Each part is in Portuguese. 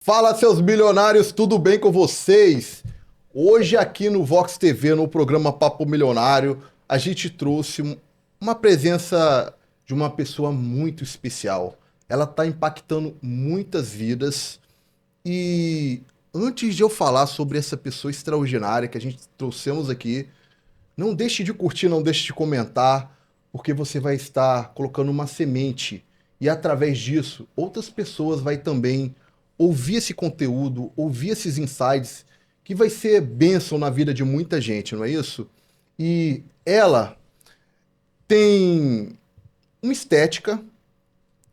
Fala, seus milionários, tudo bem com vocês? Hoje aqui no Vox TV, no programa Papo Milionário, a gente trouxe uma presença de uma pessoa muito especial. Ela está impactando muitas vidas e antes de eu falar sobre essa pessoa extraordinária que a gente trouxemos aqui, não deixe de curtir, não deixe de comentar, porque você vai estar colocando uma semente e através disso outras pessoas vai também ouvir esse conteúdo, ouvir esses insights que vai ser bênção na vida de muita gente, não é isso? E ela tem uma estética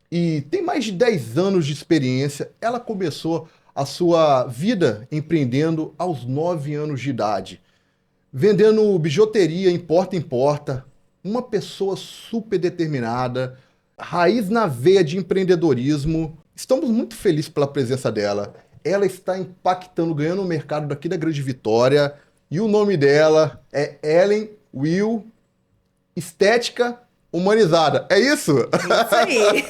e tem mais de 10 anos de experiência. Ela começou a sua vida empreendendo aos 9 anos de idade vendendo bijuteria em porta, uma pessoa super determinada, raiz na veia de empreendedorismo. Estamos muito felizes pela presença dela. Ela está impactando, ganhando o mercado daqui da Grande Vitória. E o nome dela é Ellen Will Estética Humanizada. É isso? Isso aí.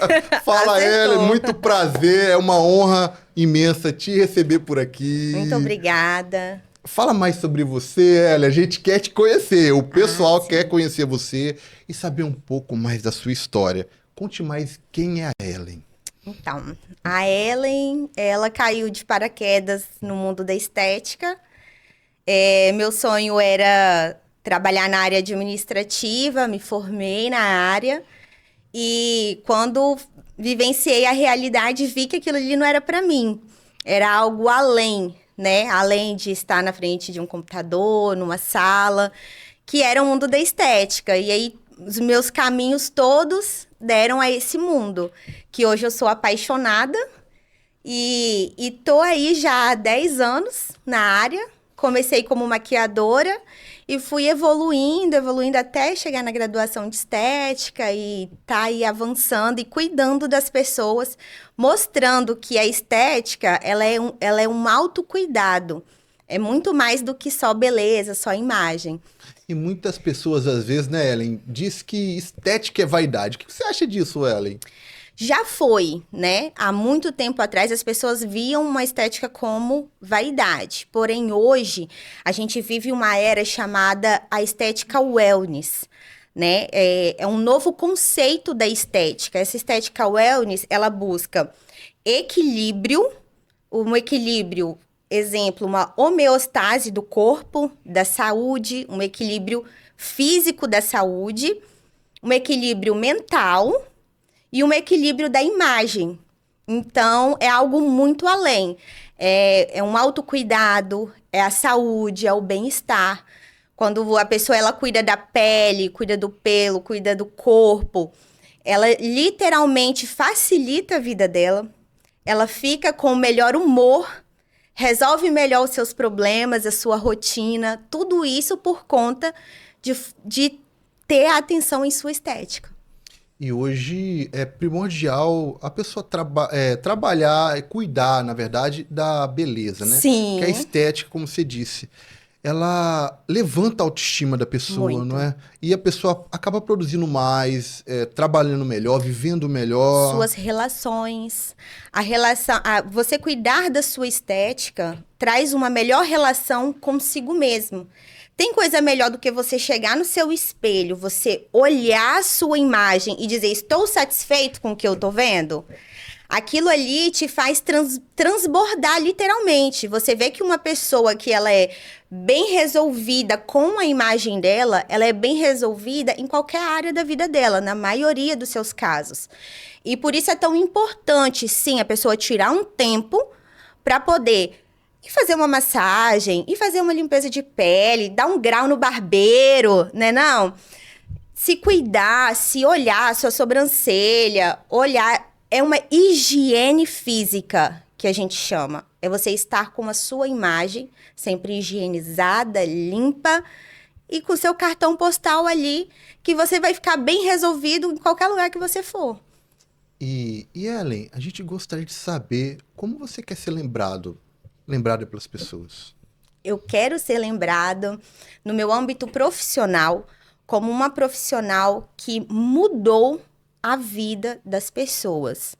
Fala, Acertou. Ellen, muito prazer. É uma honra imensa te receber por aqui. Muito obrigada. Fala mais sobre você, Ellen. A gente quer te conhecer. O pessoal Sim. quer conhecer você e saber um pouco mais da sua história. Conte mais quem é a Ellen. Então, a Ellen, ela caiu de paraquedas no mundo da estética. Meu sonho era trabalhar na área administrativa, me formei na área. E quando vivenciei a realidade, vi que aquilo ali não era para mim. Era algo além, né? Além de estar na frente de um computador, numa sala, que era o mundo da estética. E aí, os meus caminhos todos deram a esse mundo, que hoje eu sou apaixonada e tô aí já há 10 anos na área. Comecei como maquiadora e fui evoluindo até chegar na graduação de estética e tá aí avançando e cuidando das pessoas, mostrando que a estética, ela é um autocuidado. É muito mais do que só beleza, só imagem. E muitas pessoas, às vezes, né, Ellen, diz que estética é vaidade. O que você acha disso, Ellen? Já foi, né? Há muito tempo atrás as pessoas viam uma estética como vaidade. Porém, hoje a gente vive uma era chamada a estética wellness, né? É um novo conceito da estética. Essa estética wellness, ela busca equilíbrio, um equilíbrio, exemplo, uma homeostase do corpo, da saúde, um equilíbrio físico da saúde, um equilíbrio mental e um equilíbrio da imagem. Então, é algo muito além. É um autocuidado, é a saúde, é o bem-estar. Quando a pessoa ela cuida da pele, cuida do pelo, cuida do corpo, ela literalmente facilita a vida dela. Ela fica com o melhor humor, resolve melhor os seus problemas, a sua rotina, tudo isso por conta de ter atenção em sua estética. E hoje é primordial a pessoa trabalhar, cuidar, na verdade, da beleza, né? Que é a Sim, estética, como você disse. Ela levanta a autoestima da pessoa, não muito. é? E a pessoa acaba produzindo mais, trabalhando melhor, vivendo melhor. Suas relações, você cuidar da sua estética traz uma melhor relação consigo mesmo. Tem coisa melhor do que você chegar no seu espelho, você olhar a sua imagem e dizer, estou satisfeito com o que eu tô vendo? Aquilo ali te faz transbordar literalmente. Você vê que uma pessoa que ela é bem resolvida com a imagem dela, ela é bem resolvida em qualquer área da vida dela, na maioria dos seus casos. E por isso é tão importante, sim, a pessoa tirar um tempo para poder ir fazer uma massagem, ir fazer uma limpeza de pele, dar um grau no barbeiro, né não? Se cuidar, se olhar a sua sobrancelha, olhar. É uma higiene física que a gente chama. É você estar com a sua imagem sempre higienizada, limpa e com o seu cartão postal ali, que você vai ficar bem resolvido em qualquer lugar que você for. E Ellen, a gente gostaria de saber como você quer ser lembrada pelas pessoas. Eu quero ser lembrado no meu âmbito profissional como uma profissional que mudou a vida das pessoas.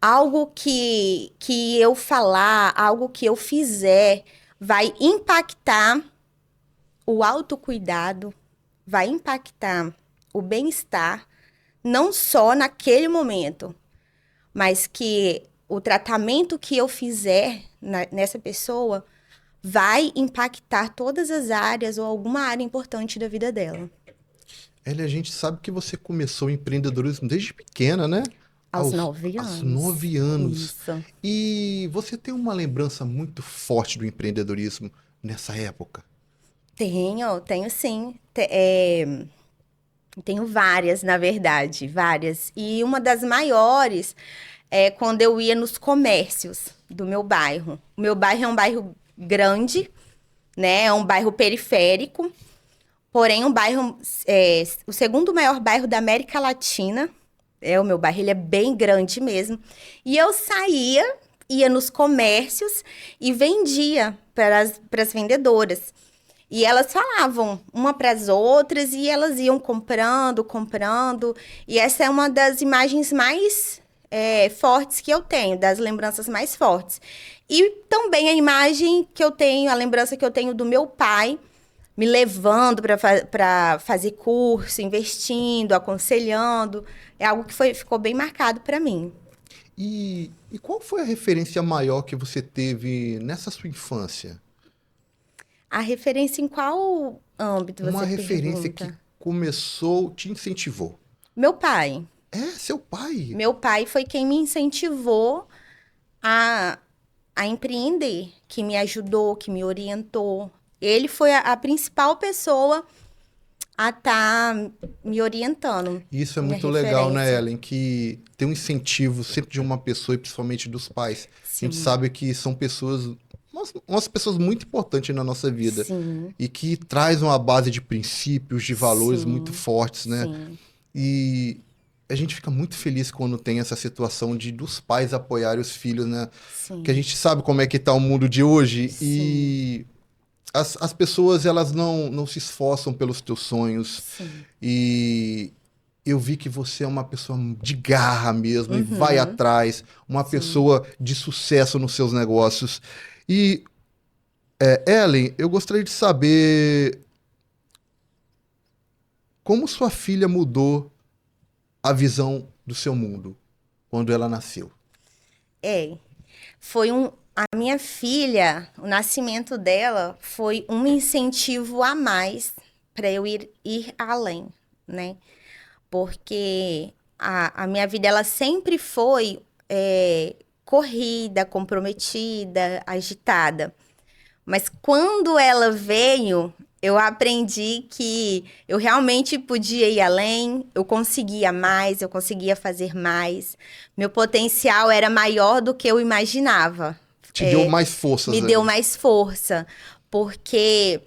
algo que eu falar, algo que eu fizer, vai impactar o autocuidado, vai impactar o bem-estar, não só naquele momento, mas que o tratamento que eu fizer nessa pessoa vai impactar todas as áreas ou alguma área importante da vida dela. Ellen, a gente sabe que você começou o empreendedorismo desde pequena, né? Aos 9 Aos anos. 9 anos. Isso. E você tem uma lembrança muito forte do empreendedorismo nessa época? Tenho sim. Tenho várias, na verdade, várias. E uma das maiores é quando eu ia nos comércios do meu bairro. O meu bairro é um bairro grande, né? É um bairro periférico, porém um bairro, o segundo maior bairro da América Latina. É o meu bairro, ele é bem grande mesmo. E eu saía, ia nos comércios e vendia para as vendedoras. E elas falavam uma para as outras e elas iam comprando, comprando. E essa é uma das imagens mais fortes que eu tenho, das lembranças mais fortes. E também a imagem que eu tenho, a lembrança que eu tenho do meu pai me levando para fazer curso, investindo, aconselhando. É algo que ficou bem marcado para mim. E qual foi a referência maior que você teve nessa sua infância? A referência em qual âmbito Uma você referência que pergunta? começou, te incentivou. Meu pai. É, seu pai. Meu pai foi quem me incentivou a, a empreender, que me ajudou, que me orientou. Ele foi a principal pessoa a estar me orientando, Isso é minha muito legal, né, referência. Ellen? Que tem um incentivo sempre de uma pessoa e principalmente dos pais. A gente Sim, sabe que são pessoas, umas pessoas muito importantes na nossa vida sim, e que traz uma base de princípios, de valores muito sim, fortes, né? sim, E a gente fica muito feliz quando tem essa situação de dos pais apoiarem os filhos, né? Que a sim, gente sabe como é que tá o mundo de hoje sim, e as pessoas elas não se esforçam pelos teus sonhos sim. e eu vi que você é uma pessoa de garra mesmo e vai Uhum, atrás, uma sim. pessoa de sucesso nos seus negócios. E, Ellen, eu gostaria de saber como sua filha mudou a visão do seu mundo quando ela nasceu. É, a minha filha, o nascimento dela foi um incentivo a mais para eu ir além, né? Porque a minha vida ela sempre foi corrida, comprometida, agitada. Mas quando ela veio, eu aprendi que eu realmente podia ir além, eu conseguia mais, eu conseguia fazer mais. Meu potencial era maior do que eu imaginava. Te deu mais forças Me deu ali. mais força, porque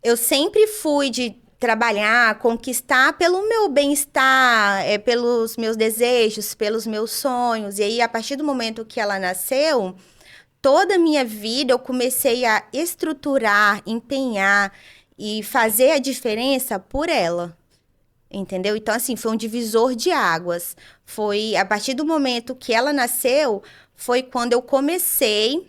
eu sempre fui de trabalhar, conquistar pelo meu bem-estar, pelos meus desejos, pelos meus sonhos. E aí, a partir do momento que ela nasceu, toda a minha vida eu comecei a estruturar, empenhar e fazer a diferença por ela. Entendeu? Então, assim, foi um divisor de águas. Foi a partir do momento que ela nasceu, foi quando eu comecei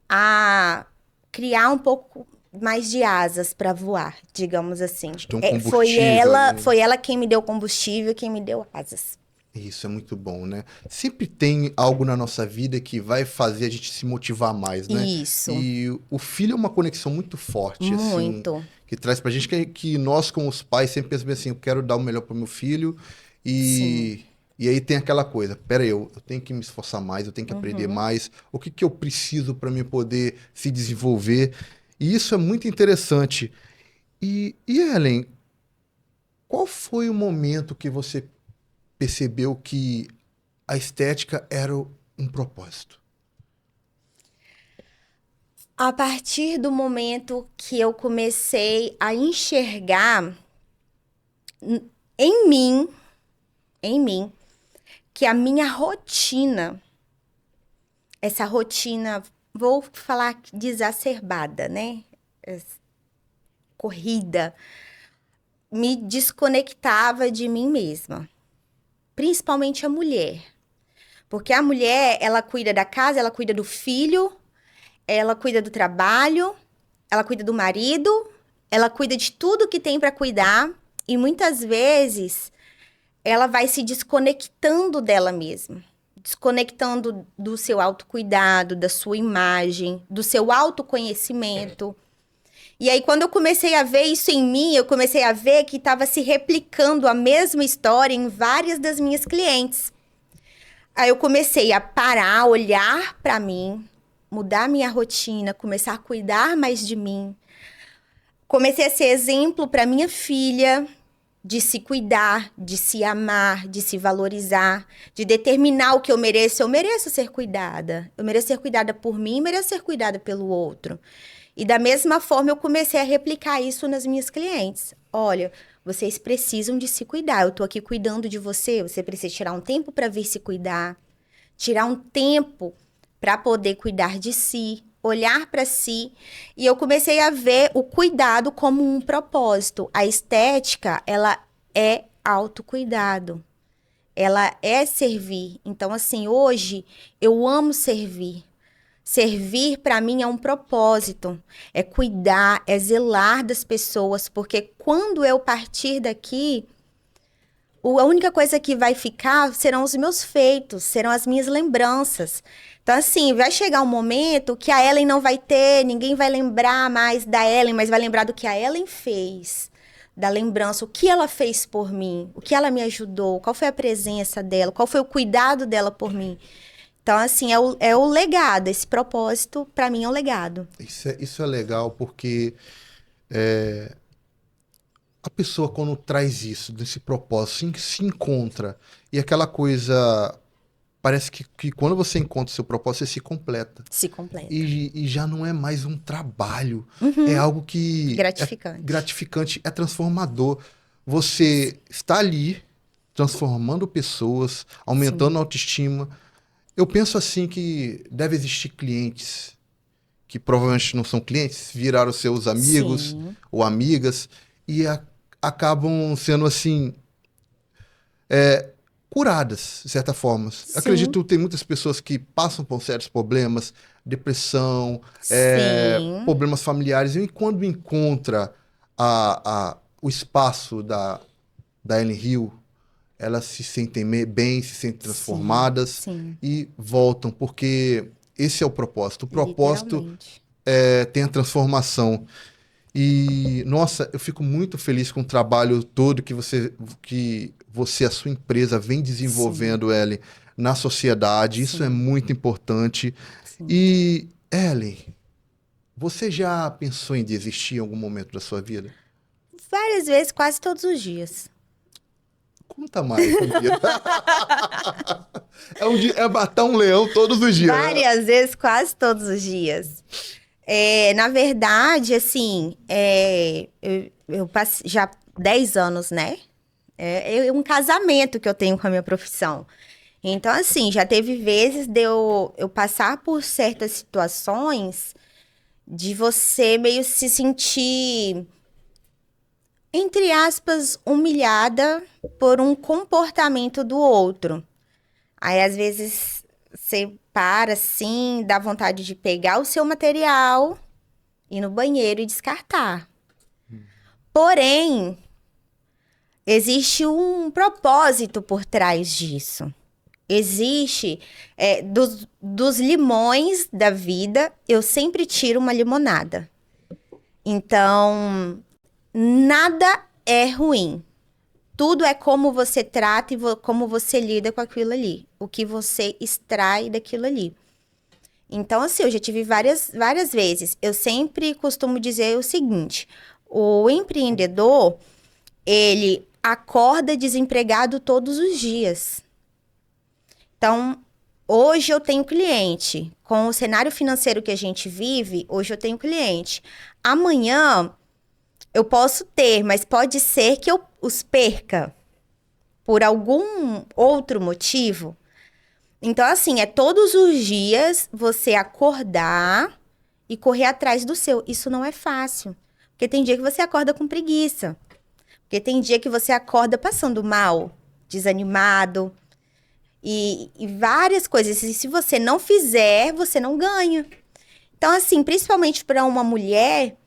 a criar um pouco mais de asas para voar, digamos assim. Te deu um combustível ali. Foi ela quem me deu combustível, quem me deu asas. Isso é muito bom, né? Sempre tem algo na nossa vida que vai fazer a gente se motivar mais, né? Isso, E o filho é uma conexão muito forte, assim, muito. que traz pra gente que nós, como os pais, sempre pensamos assim, eu quero dar o melhor pro meu filho Sim. e aí tem aquela coisa, pera aí, eu tenho que me esforçar mais, eu tenho que aprender Uhum. mais, o que que eu preciso para me poder se desenvolver? E isso é muito interessante. E Ellen, qual foi o momento que você percebeu que a estética era um propósito? A partir do momento que eu comecei a enxergar em mim, em mim, que a minha rotina, essa rotina, vou falar desacerbada, né? Corrida, me desconectava de mim mesma, principalmente a mulher. Porque a mulher, ela cuida da casa, ela cuida do filho, ela cuida do trabalho, ela cuida do marido, ela cuida de tudo que tem para cuidar. E muitas vezes, ela vai se desconectando dela mesma. Desconectando do seu autocuidado, da sua imagem, do seu autoconhecimento. E aí, quando eu comecei a ver isso em mim, eu comecei a ver que estava se replicando a mesma história em várias das minhas clientes. Aí eu comecei a parar, olhar para mim, mudar minha rotina, começar a cuidar mais de mim. Comecei a ser exemplo para minha filha de se cuidar, de se amar, de se valorizar, de determinar o que eu mereço. Eu mereço ser cuidada. Eu mereço ser cuidada por mim, mereço ser cuidada pelo outro. E da mesma forma eu comecei a replicar isso nas minhas clientes. Olha, vocês precisam de se cuidar. Eu tô aqui cuidando de você. Você precisa tirar um tempo para vir se cuidar. Tirar um tempo para poder cuidar de si. Olhar para si. E eu comecei a ver o cuidado como um propósito. A estética, ela é autocuidado. Ela é servir. Então, assim, hoje eu amo servir. Servir, para mim, é um propósito, é cuidar, é zelar das pessoas, porque quando eu partir daqui, a única coisa que vai ficar serão os meus feitos, serão as minhas lembranças. Então, assim, vai chegar um momento que a Ellen não vai ter, ninguém vai lembrar mais da Ellen, mas vai lembrar do que a Ellen fez, da lembrança, o que ela fez por mim, o que ela me ajudou, qual foi a presença dela, qual foi o cuidado dela por mim. Então, assim, é o legado. Esse propósito, para mim, é um legado. Isso é legal porque a pessoa, quando traz isso, desse propósito, se encontra. E aquela coisa. Parece que quando você encontra o seu propósito, você se completa. Se completa. E já não é mais um trabalho. Uhum. É algo que. Gratificante. É gratificante, é transformador. Você está ali, transformando pessoas, aumentando a autoestima. Eu penso assim que deve existir clientes que provavelmente não são clientes, viraram seus amigos Sim. ou amigas e acabam sendo assim curadas, de certa forma. Sim. Acredito que tem muitas pessoas que passam por certos problemas, depressão, Sim. problemas familiares, e quando encontra o espaço da Ellen Hill, elas se sentem bem, se sentem transformadas Sim. e voltam, porque esse é o propósito. O propósito tem a transformação. E, nossa, eu fico muito feliz com o trabalho todo que você a sua empresa, vem desenvolvendo, Ellen, na sociedade. Sim. Isso é muito importante. Sim. E, Ellen, você já pensou em desistir em algum momento da sua vida? Várias vezes, quase todos os dias. Conta mais, é matar um leão todos os dias. Várias vezes, quase todos os dias. Na verdade, assim, eu passei já 10 anos, né? É um casamento que eu tenho com a minha profissão. Então, assim, já teve vezes de eu passar por certas situações de você meio se sentir, entre aspas, humilhada por um comportamento do outro. Aí, às vezes, você para, assim, dá vontade de pegar o seu material, ir no banheiro e descartar. Porém, existe um propósito por trás disso. Existe, dos limões da vida, eu sempre tiro uma limonada. Então, nada é ruim. Tudo é como você trata e como você lida com aquilo ali. O que você extrai daquilo ali. Então, assim, eu já tive várias vezes. Eu sempre costumo dizer o seguinte. O empreendedor, ele acorda desempregado todos os dias. Então, hoje eu tenho cliente. Com o cenário financeiro que a gente vive, hoje eu tenho cliente. Amanhã eu posso ter, mas pode ser que eu os perca por algum outro motivo. Então, assim, todos os dias você acordar e correr atrás do seu. Isso não é fácil. Porque tem dia que você acorda com preguiça. Porque tem dia que você acorda passando mal, desanimado. e várias coisas. E se você não fizer, você não ganha. Então, assim, principalmente para uma mulher,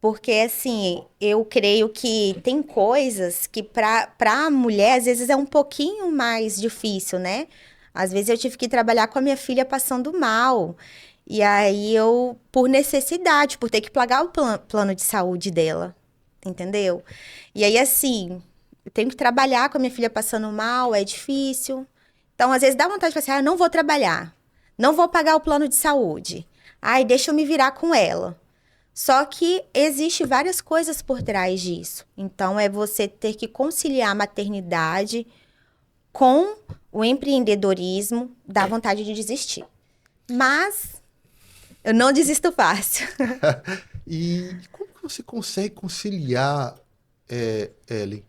porque, assim, eu creio que tem coisas que para a mulher, às vezes, é um pouquinho mais difícil, né? Às vezes eu tive que trabalhar com a minha filha passando mal. E aí eu, por necessidade, por ter que pagar o plano de saúde dela, entendeu? E aí, assim, eu tenho que trabalhar com a minha filha passando mal, é difícil. Então, às vezes dá vontade de falar assim, eu não vou trabalhar, não vou pagar o plano de saúde. Ai, deixa eu me virar com ela. Só que existe várias coisas por trás disso. Então, é você ter que conciliar a maternidade com o empreendedorismo, dá vontade de desistir. Mas eu não desisto fácil. E como que você consegue conciliar, Ellen,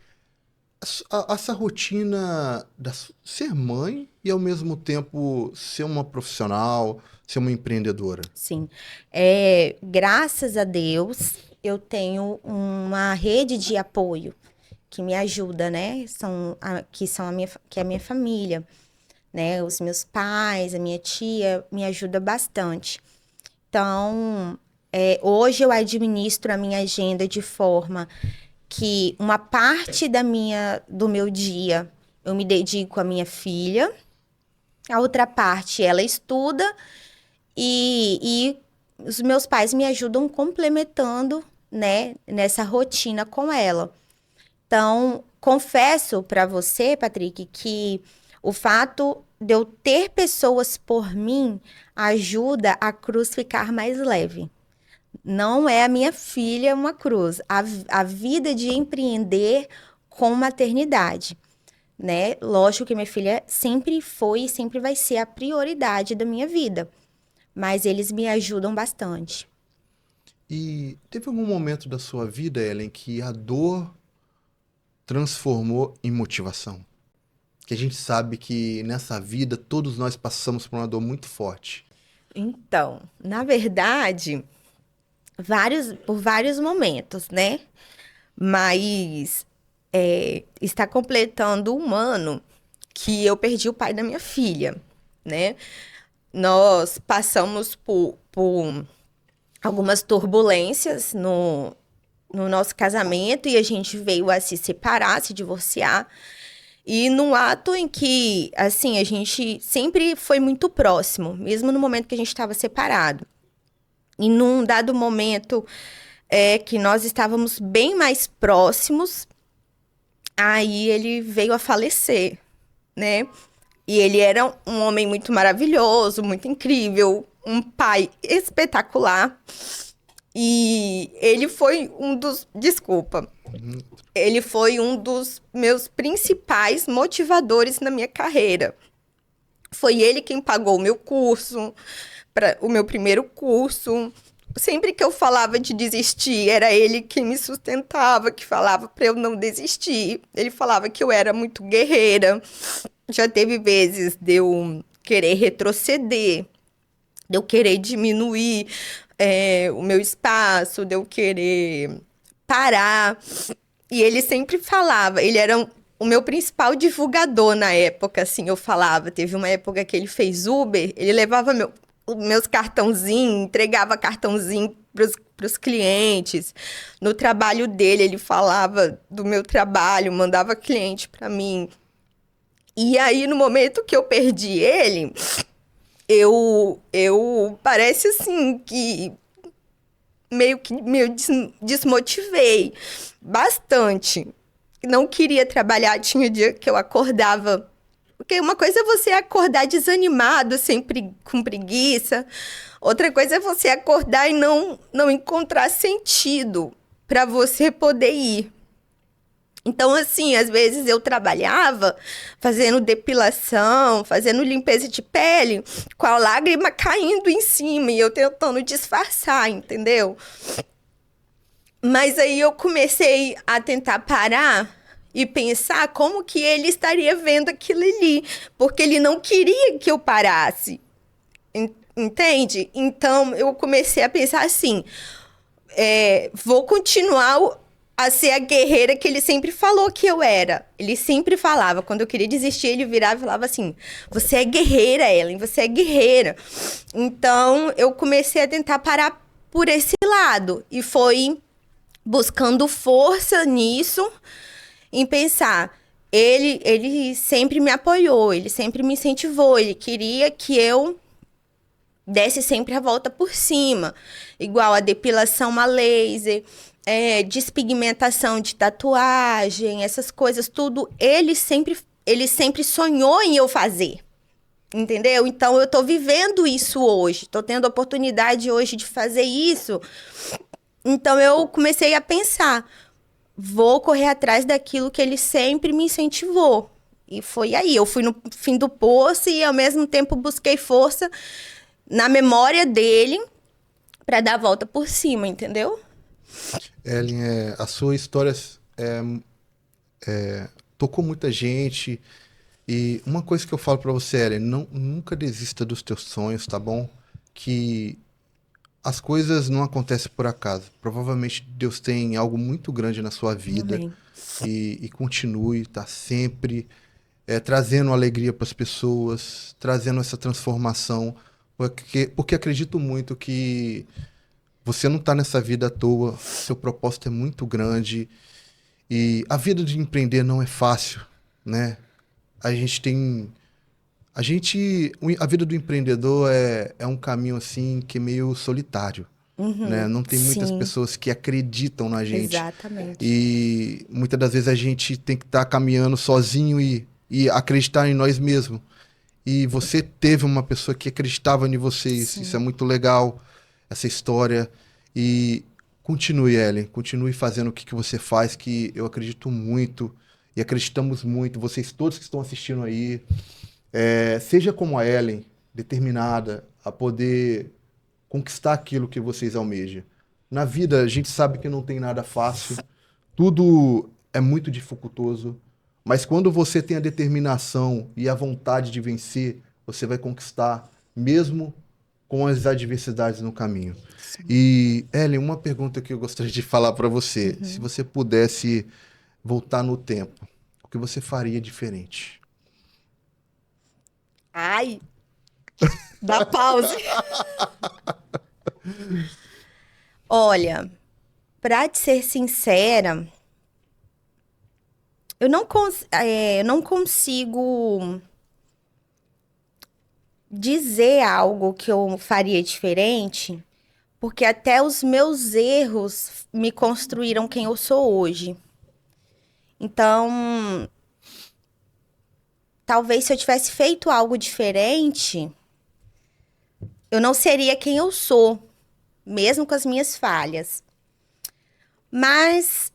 essa rotina de ser mãe e ao mesmo tempo ser uma profissional, ser uma empreendedora? Sim. Graças a Deus, eu tenho uma rede de apoio que me ajuda, né? Que é a minha família, né? Os meus pais, a minha tia, me ajuda bastante. Então, hoje eu administro a minha agenda de forma que uma parte do meu dia eu me dedico à minha filha, a outra parte ela estuda e os meus pais me ajudam complementando, né, nessa rotina com ela. Então, confesso para você, Patrick, que o fato de eu ter pessoas por mim ajuda a cruz ficar mais leve. Não é a minha filha uma cruz. A vida de empreender com maternidade, né? Lógico que minha filha sempre foi e sempre vai ser a prioridade da minha vida. Mas eles me ajudam bastante. E teve algum momento da sua vida, Ellen, que a dor transformou em motivação? Que a gente sabe que nessa vida todos nós passamos por uma dor muito forte. Então, na verdade, por vários momentos, né? Mas está completando um ano que eu perdi o pai da minha filha, né? Nós passamos por algumas turbulências no nosso casamento e a gente veio a se separar, se divorciar. E num ato em que, assim, a gente sempre foi muito próximo, mesmo no momento que a gente estava separado. E num dado momento que nós estávamos bem mais próximos, aí ele veio a falecer, né? E ele era um homem muito maravilhoso, muito incrível, um pai espetacular. E ele foi um dos... Desculpa. Ele foi um dos meus principais motivadores na minha carreira. Foi ele quem pagou o meu curso, o meu primeiro curso. Sempre que eu falava de desistir, era ele quem me sustentava, que falava para eu não desistir. Ele falava que eu era muito guerreira. Já teve vezes de eu querer retroceder, de eu querer diminuir o meu espaço, de eu querer parar. E ele sempre falava, ele era o meu principal divulgador na época, assim, eu falava. Teve uma época que ele fez Uber, ele levava meus cartãozinhos, entregava cartãozinho para os clientes. No trabalho dele, ele falava do meu trabalho, mandava cliente para mim. E aí, no momento que eu perdi ele, eu parece assim que meio que me desmotivei bastante. Não queria trabalhar, tinha dia que eu acordava. Porque uma coisa é você acordar desanimado, sempre com preguiça. Outra coisa é você acordar e não encontrar sentido para você poder ir. Então, assim, às vezes eu trabalhava fazendo depilação, fazendo limpeza de pele, com a lágrima caindo em cima e eu tentando disfarçar, entendeu? Mas aí eu comecei a tentar parar e pensar como que ele estaria vendo aquilo ali, porque ele não queria que eu parasse, entende? Então, eu comecei a pensar assim, vou continuar a ser a guerreira que ele sempre falou que eu era. Ele sempre falava, quando eu queria desistir, ele virava e falava assim: você é guerreira, Ellen, você é guerreira. Então, eu comecei a tentar parar por esse lado. E foi buscando força nisso, em pensar. Ele sempre me apoiou, ele sempre me incentivou, ele queria que eu desse sempre a volta por cima. Igual a depilação a laser, despigmentação de tatuagem, essas coisas, tudo. Ele sempre sonhou em eu fazer. Entendeu? Então, eu tô vivendo isso hoje. Tô tendo a oportunidade hoje de fazer isso. Então, eu comecei a pensar. Vou correr atrás daquilo que ele sempre me incentivou. E foi aí. Eu fui no fim do poço e, ao mesmo tempo, busquei força na memória dele para dar a volta por cima, entendeu? Ellen, a sua história tocou muita gente. E uma coisa que eu falo pra você, Ellen, nunca desista dos teus sonhos, tá bom? Que as coisas não acontecem por acaso. Provavelmente Deus tem algo muito grande na sua vida. Amém. E continue, tá sempre trazendo alegria para as pessoas, trazendo essa transformação. Porque acredito muito que você não tá nessa vida à toa, seu propósito é muito grande. E a vida de empreender não é fácil, né? A gente tem. A vida do empreendedor é um caminho assim que é meio solitário, né? Não tem muitas Sim, pessoas que acreditam na gente. exatamente. E muitas das vezes a gente tem que estar caminhando sozinho e acreditar em nós mesmos. E você teve uma pessoa que acreditava em vocês. Isso é Sim. muito legal, essa história. E continue, Ellen. Continue fazendo o que você faz, que eu acredito muito. E acreditamos muito. Vocês todos que estão assistindo aí. Seja como a Ellen, determinada a poder conquistar aquilo que vocês almejam. Na vida, a gente sabe que não tem nada fácil. Tudo é muito dificultoso. Mas quando você tem a determinação e a vontade de vencer, você vai conquistar, mesmo com as adversidades no caminho. E, Ellen, uma pergunta que eu gostaria de falar para você. Se você pudesse voltar no tempo, o que você faria diferente? Ai, dá pause. Olha, pra te ser sincera, eu não consigo dizer algo que eu faria diferente, porque até os meus erros me construíram quem eu sou hoje. Então, talvez se eu tivesse feito algo diferente, eu não seria quem eu sou, mesmo com as minhas falhas. Mas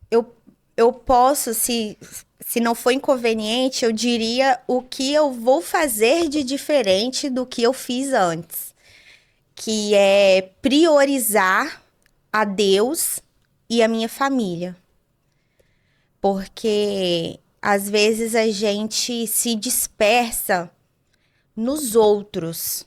eu, eu posso, se não for inconveniente, eu diria o que eu vou fazer de diferente do que eu fiz antes, que é priorizar a Deus e a minha família. Porque às vezes a gente se dispersa nos outros,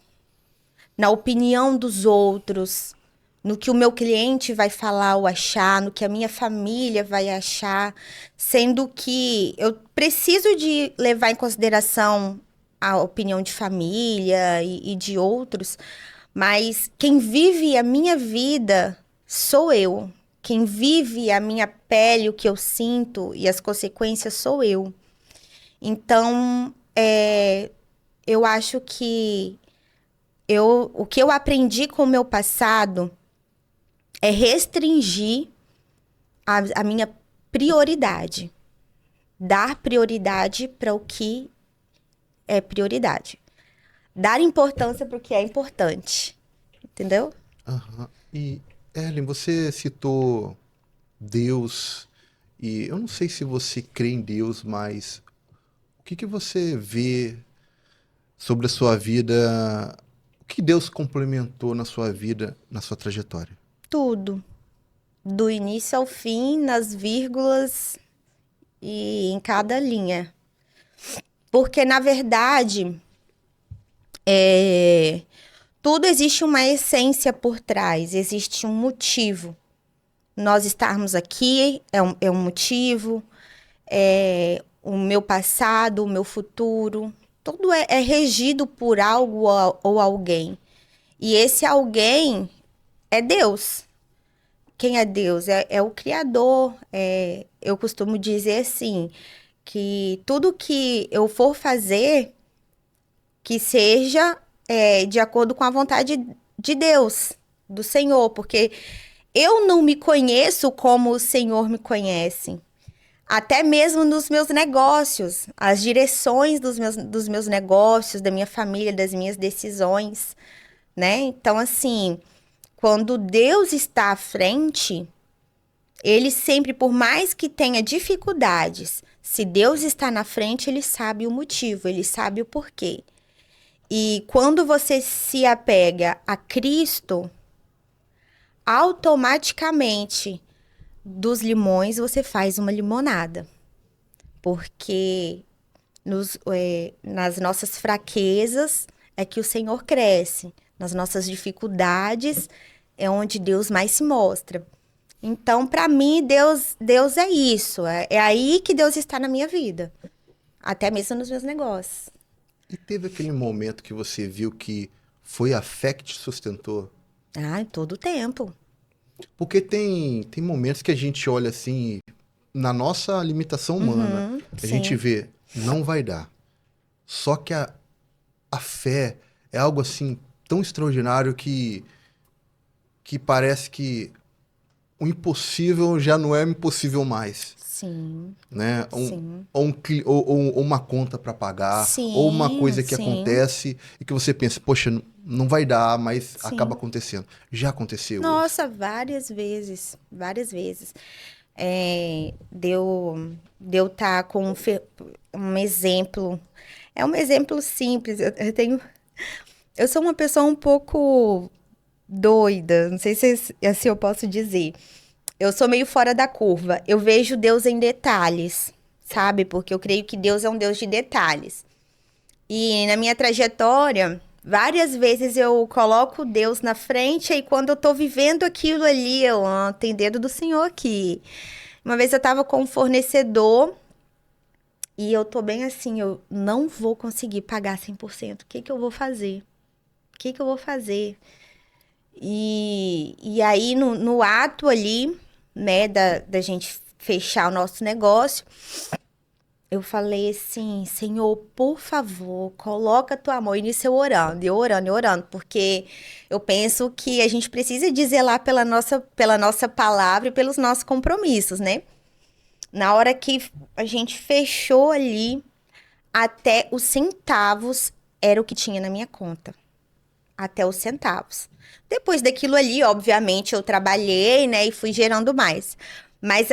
na opinião dos outros, no que o meu cliente vai falar ou achar, no que a minha família vai achar, sendo que eu preciso de levar em consideração a opinião de família e de outros, mas quem vive a minha vida sou eu. Quem vive a minha pele, o que eu sinto e as consequências sou eu. Então, eu acho que o que eu aprendi com o meu passado é restringir a minha prioridade. Dar prioridade para o que é prioridade. Dar importância para o que é importante. Entendeu? Aham. E, Ellen, você citou Deus, e eu não sei se você crê em Deus, mas o que que você vê sobre a sua vida? O que Deus complementou na sua vida, na sua trajetória? Tudo. Do início ao fim, nas vírgulas e em cada linha. Porque, na verdade, tudo existe uma essência por trás, existe um motivo. nós estarmos aqui é um motivo, o meu passado, o meu futuro, tudo é regido por algo ou alguém. E esse alguém é Deus. Quem é Deus? É o Criador. Eu costumo dizer assim, que tudo que eu for fazer, que seja de acordo com a vontade de Deus, do Senhor, porque eu não me conheço como o Senhor me conhece. Até mesmo nos meus negócios, as direções dos meus negócios, da minha família, das minhas decisões, né? Então, assim, quando Deus está à frente, ele sempre, por mais que tenha dificuldades, se Deus está na frente, ele sabe o motivo, ele sabe o porquê. E quando você se apega a Cristo, automaticamente dos limões você faz uma limonada. Porque nas nossas fraquezas é que o Senhor cresce. Nas nossas dificuldades é onde Deus mais se mostra. Então, para mim, Deus é isso. É aí que Deus está na minha vida. Até mesmo nos meus negócios. E teve aquele momento que você viu que foi a fé que te sustentou? Em todo o tempo. Porque tem momentos que a gente olha assim, na nossa limitação humana, a gente sim. vê, não vai dar. Só que a fé é algo assim tão extraordinário que parece que o impossível já não é impossível mais. Sim. Né? Sim. Ou uma conta para pagar, Sim, ou uma coisa que sim. acontece e que você pensa, poxa, não vai dar, mas Sim. acaba acontecendo. Já aconteceu. Nossa, várias vezes. Várias vezes. Deu tá com um exemplo. É um exemplo simples. Eu sou uma pessoa um pouco doida. Não sei se assim eu posso dizer. Eu sou meio fora da curva. Eu vejo Deus em detalhes, sabe? Porque eu creio que Deus é um Deus de detalhes. E na minha trajetória, várias vezes eu coloco Deus na frente e quando eu tô vivendo aquilo ali, tem dedo do Senhor aqui. Uma vez eu tava com um fornecedor e eu tô bem assim, eu não vou conseguir pagar 100%. O que que eu vou fazer? O que que eu vou fazer? E aí, no ato ali, né, da gente fechar o nosso negócio, eu falei assim, Senhor, por favor, coloca a tua mão. E nisso eu orando, porque eu penso que a gente precisa de zelar pela nossa palavra e pelos nossos compromissos, né? Na hora que a gente fechou ali, até os centavos era o que tinha na minha conta. Até os centavos. Depois daquilo ali, obviamente, eu trabalhei, né, e fui gerando mais. Mas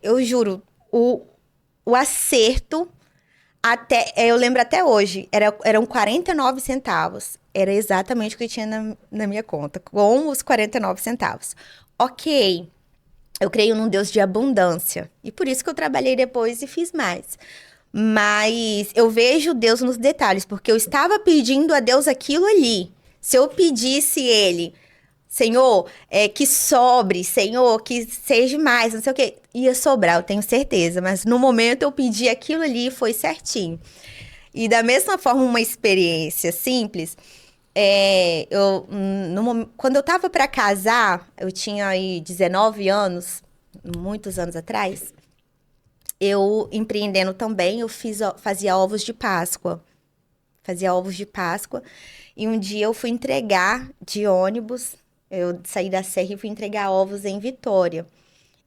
eu juro, o acerto, eu lembro até hoje, eram 49 centavos. Era exatamente o que tinha na minha conta, com os 49 centavos. Ok, eu creio num Deus de abundância. E por isso que eu trabalhei depois e fiz mais. Mas eu vejo Deus nos detalhes, porque eu estava pedindo a Deus aquilo ali. Se eu pedisse ele, Senhor, que sobre, Senhor, que seja mais, não sei o quê, ia sobrar, eu tenho certeza. Mas no momento eu pedi aquilo ali e foi certinho. E da mesma forma, uma experiência simples, quando eu tava para casar, eu tinha aí 19 anos, muitos anos atrás. Eu, empreendendo também, fazia ovos de Páscoa. Fazia ovos de Páscoa. E um dia eu fui entregar de ônibus. Eu saí da Serra e fui entregar ovos em Vitória.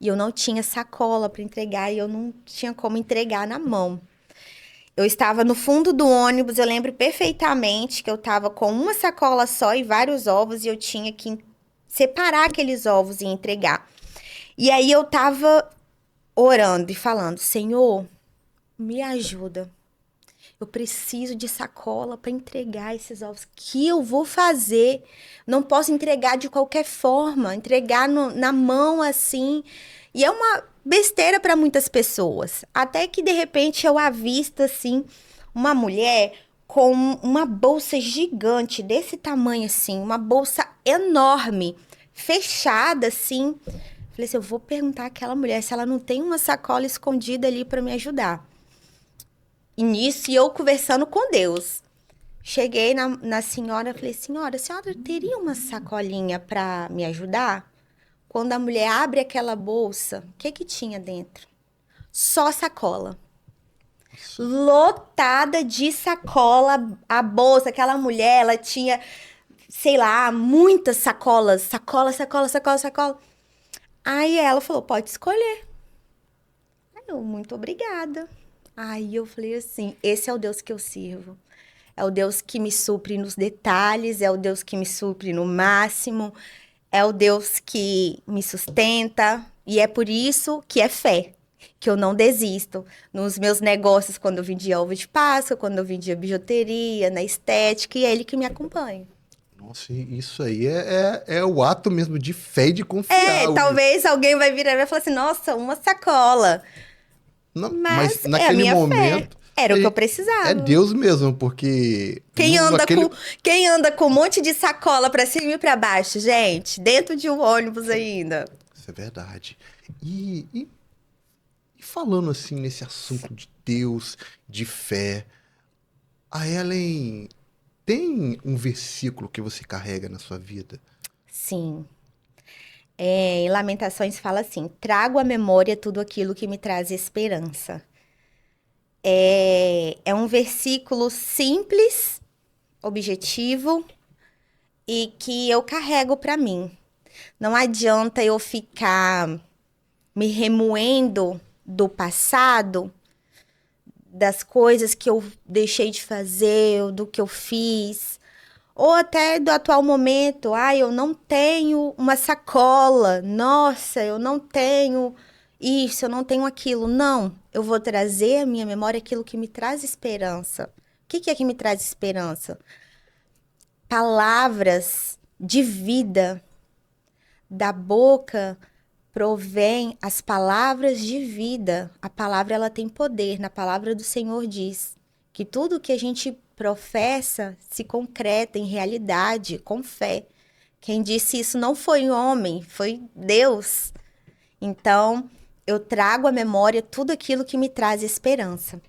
E eu não tinha sacola para entregar e eu não tinha como entregar na mão. Eu estava no fundo do ônibus, eu lembro perfeitamente que eu estava com uma sacola só e vários ovos e eu tinha que separar aqueles ovos e entregar. E aí eu estava orando e falando, Senhor, me ajuda. Eu preciso de sacola para entregar esses ovos. O que eu vou fazer? Não posso entregar de qualquer forma, entregar na mão assim. E é uma besteira para muitas pessoas. Até que de repente eu avisto assim uma mulher com uma bolsa gigante desse tamanho assim, uma bolsa enorme, fechada assim. Falei assim, eu vou perguntar àquela mulher se ela não tem uma sacola escondida ali para me ajudar. E nisso, eu conversando com Deus. Cheguei na senhora, falei, senhora, a senhora teria uma sacolinha para me ajudar? Quando a mulher abre aquela bolsa, o que que tinha dentro? Só sacola. Lotada de sacola, a bolsa. Aquela mulher, ela tinha, sei lá, muitas sacolas. Sacola, sacola, sacola, sacola. Aí ela falou, pode escolher. Aí eu, muito obrigada. Aí eu falei assim, esse é o Deus que eu sirvo. É o Deus que me supre nos detalhes, é o Deus que me supre no máximo, é o Deus que me sustenta. E é por isso que é fé, que eu não desisto. Nos meus negócios, quando eu vendia ovo de Páscoa, quando eu vendia bijuteria, na estética, e é ele que me acompanha. Nossa, isso aí é o ato mesmo de fé e de confiar. Talvez alguém vai virar e vai falar assim, nossa, uma sacola. Mas Mas é a naquele minha fé. momento. Era o que eu É precisava. Deus mesmo, porque. Quem anda com um monte de sacola pra cima e pra baixo, gente? Dentro de um ônibus ainda. Isso é verdade. E falando assim nesse assunto de Deus, de fé, a Ellen tem um versículo que você carrega na sua vida? Sim. Em Lamentações fala assim: trago à memória tudo aquilo que me traz esperança. É um versículo simples, objetivo e que eu carrego para mim. Não adianta eu ficar me remoendo do passado, das coisas que eu deixei de fazer, ou do que eu fiz, ou até do atual momento. Ah, eu não tenho uma sacola. Nossa, eu não tenho isso, eu não tenho aquilo. Não, eu vou trazer à minha memória aquilo que me traz esperança. O que é que me traz esperança? Palavras de vida. Da boca provém as palavras de vida. A palavra, ela tem poder. Na palavra do Senhor diz que tudo que a gente professa se concreta em realidade, com fé. Quem disse isso não foi homem, foi Deus. Então, eu trago à memória tudo aquilo que me traz esperança.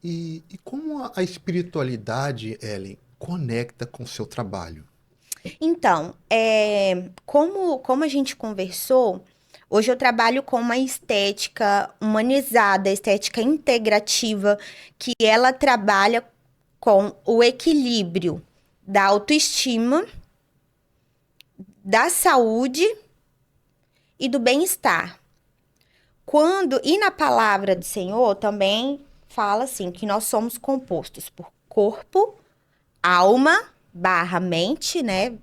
E como a espiritualidade, Ellen, conecta com o seu trabalho? Então, como a gente conversou, hoje eu trabalho com uma estética humanizada, estética integrativa, que ela trabalha com o equilíbrio da autoestima, da saúde e do bem-estar. E na palavra do Senhor também fala assim, que nós somos compostos por corpo, alma, mente, né?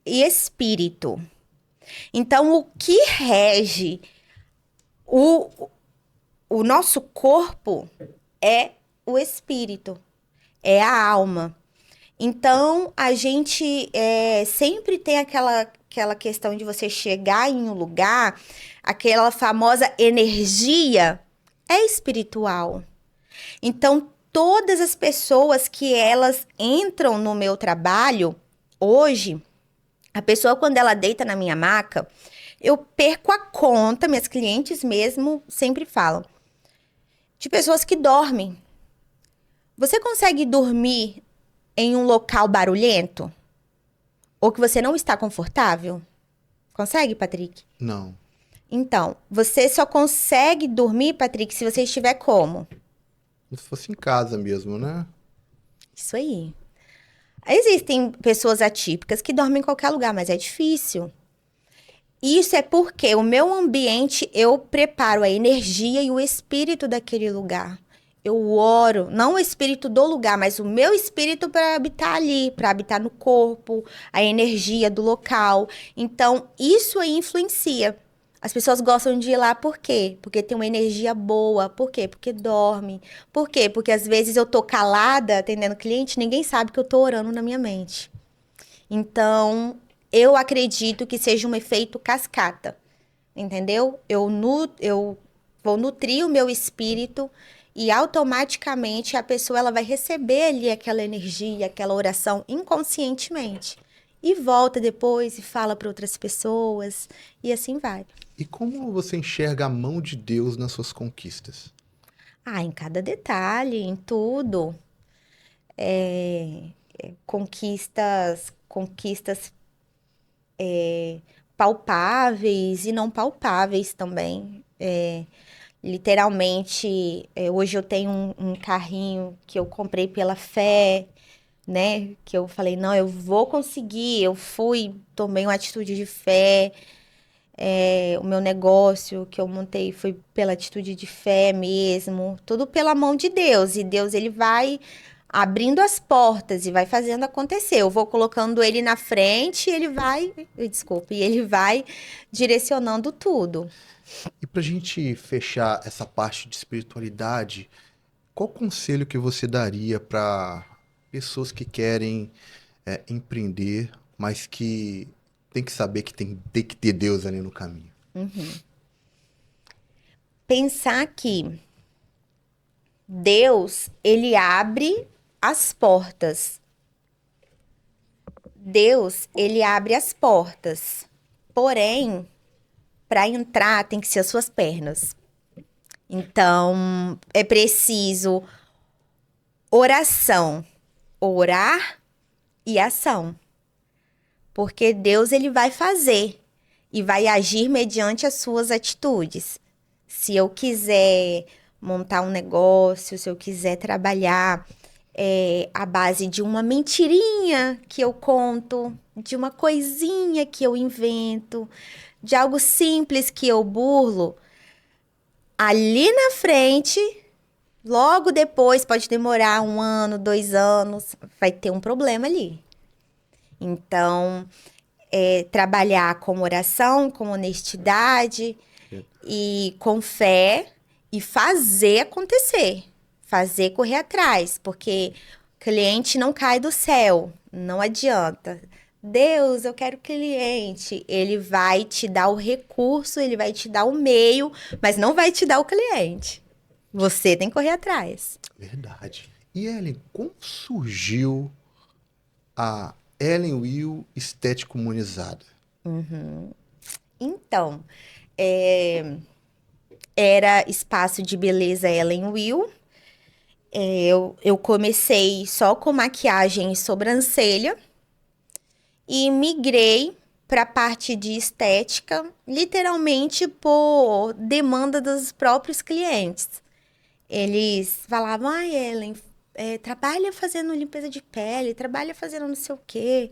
E espírito. Então, o que rege o nosso corpo é o espírito, é a alma. Então, a gente sempre tem aquela questão de você chegar em um lugar, aquela famosa energia é espiritual. Então, todas as pessoas que elas entram no meu trabalho, hoje, a pessoa quando ela deita na minha maca, eu perco a conta, minhas clientes mesmo sempre falam, de pessoas que dormem. Você consegue dormir em um local barulhento? Ou que você não está confortável? Consegue, Patrick? Não. Então, você só consegue dormir, Patrick, se você estiver como? Como se fosse em casa mesmo, né? Isso aí. Existem pessoas atípicas que dormem em qualquer lugar, mas é difícil. Isso é porque o meu ambiente, eu preparo a energia e o espírito daquele lugar. Eu oro, não o espírito do lugar, mas o meu espírito para habitar ali, para habitar no corpo, a energia do local. Então, isso aí influencia. As pessoas gostam de ir lá por quê? Porque tem uma energia boa. Por quê? Porque dorme. Por quê? Porque às vezes eu tô calada atendendo cliente, ninguém sabe que eu tô orando na minha mente. Então, eu acredito que seja um efeito cascata. Entendeu? Eu vou nutrir o meu espírito e automaticamente a pessoa ela vai receber ali aquela energia, aquela oração inconscientemente. e volta depois e fala para outras pessoas e assim vai. E como você enxerga a mão de Deus nas suas conquistas? Ah, em cada detalhe, em tudo. Conquistas palpáveis e não palpáveis também. Literalmente, hoje eu tenho um carrinho que eu comprei pela fé, né? Que eu falei, não, eu vou conseguir. Eu fui, tomei uma atitude de fé. O meu negócio que eu montei foi pela atitude de fé mesmo. Tudo pela mão de Deus. E Deus, ele vai abrindo as portas e vai fazendo acontecer. Eu vou colocando ele na frente e ele vai, desculpe, e ele vai direcionando tudo. E para a gente fechar essa parte de espiritualidade, qual conselho que você daria para pessoas que querem empreender, mas que tem que saber que tem que ter Deus ali no caminho? Pensar que Deus, ele abre as portas. Deus, ele abre as portas. Porém, para entrar tem que ser as suas pernas. Então, é preciso oração, orar e ação. Porque Deus, ele vai fazer e vai agir mediante as suas atitudes. Se eu quiser montar um negócio, se eu quiser trabalhar à base de uma mentirinha que eu conto, de uma coisinha que eu invento, de algo simples que eu burlo, ali na frente, logo depois, pode demorar 1 ano, 2 anos, vai ter um problema ali. Então, trabalhar com oração, com honestidade e com fé e fazer acontecer, fazer correr atrás, porque cliente não cai do céu, não adianta. Deus, eu quero cliente. Ele vai te dar o recurso, ele vai te dar o meio, mas não vai te dar o cliente. Você tem que correr atrás. Verdade. E Ellen, como surgiu a Ellen Will Estética Humanizada? Então, era espaço de beleza Ellen Will. Eu comecei só com maquiagem e sobrancelha e migrei para a parte de estética, literalmente por demanda dos próprios clientes. Eles falavam, ai, Ellen, trabalha fazendo limpeza de pele, trabalha fazendo não sei o quê,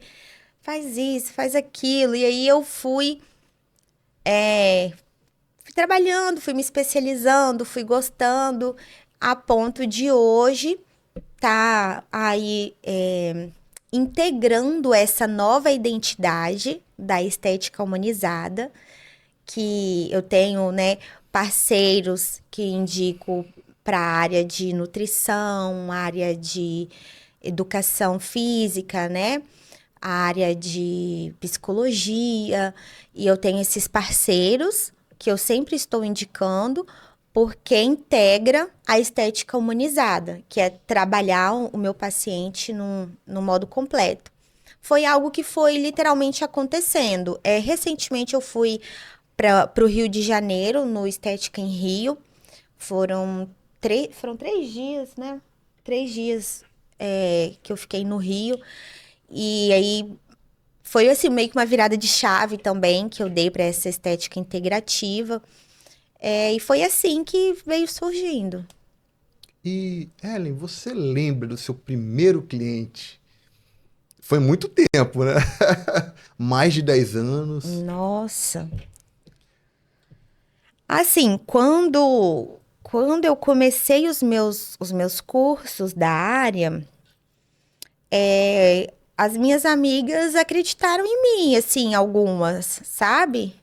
faz isso, faz aquilo. E aí eu fui trabalhando, fui me especializando, fui gostando, a ponto de hoje tá aí integrando essa nova identidade da estética humanizada, que eu tenho, né, parceiros que indico para a área de nutrição, área de educação física, né? A área de psicologia, e eu tenho esses parceiros que eu sempre estou indicando porque integra a estética humanizada, que é trabalhar o meu paciente no modo completo. Foi algo que foi literalmente acontecendo. Recentemente eu fui para o Rio de Janeiro, no Estética em Rio. Foram 3 dias, né? 3 dias que eu fiquei no Rio. E aí foi assim meio que uma virada de chave também que eu dei para essa estética integrativa. E foi assim que veio surgindo. E Ellen, você lembra do seu primeiro cliente? Foi muito tempo, né? Mais de 10 anos. Nossa. Assim, quando eu comecei os meus cursos da área, as minhas amigas acreditaram em mim, assim, algumas, sabe?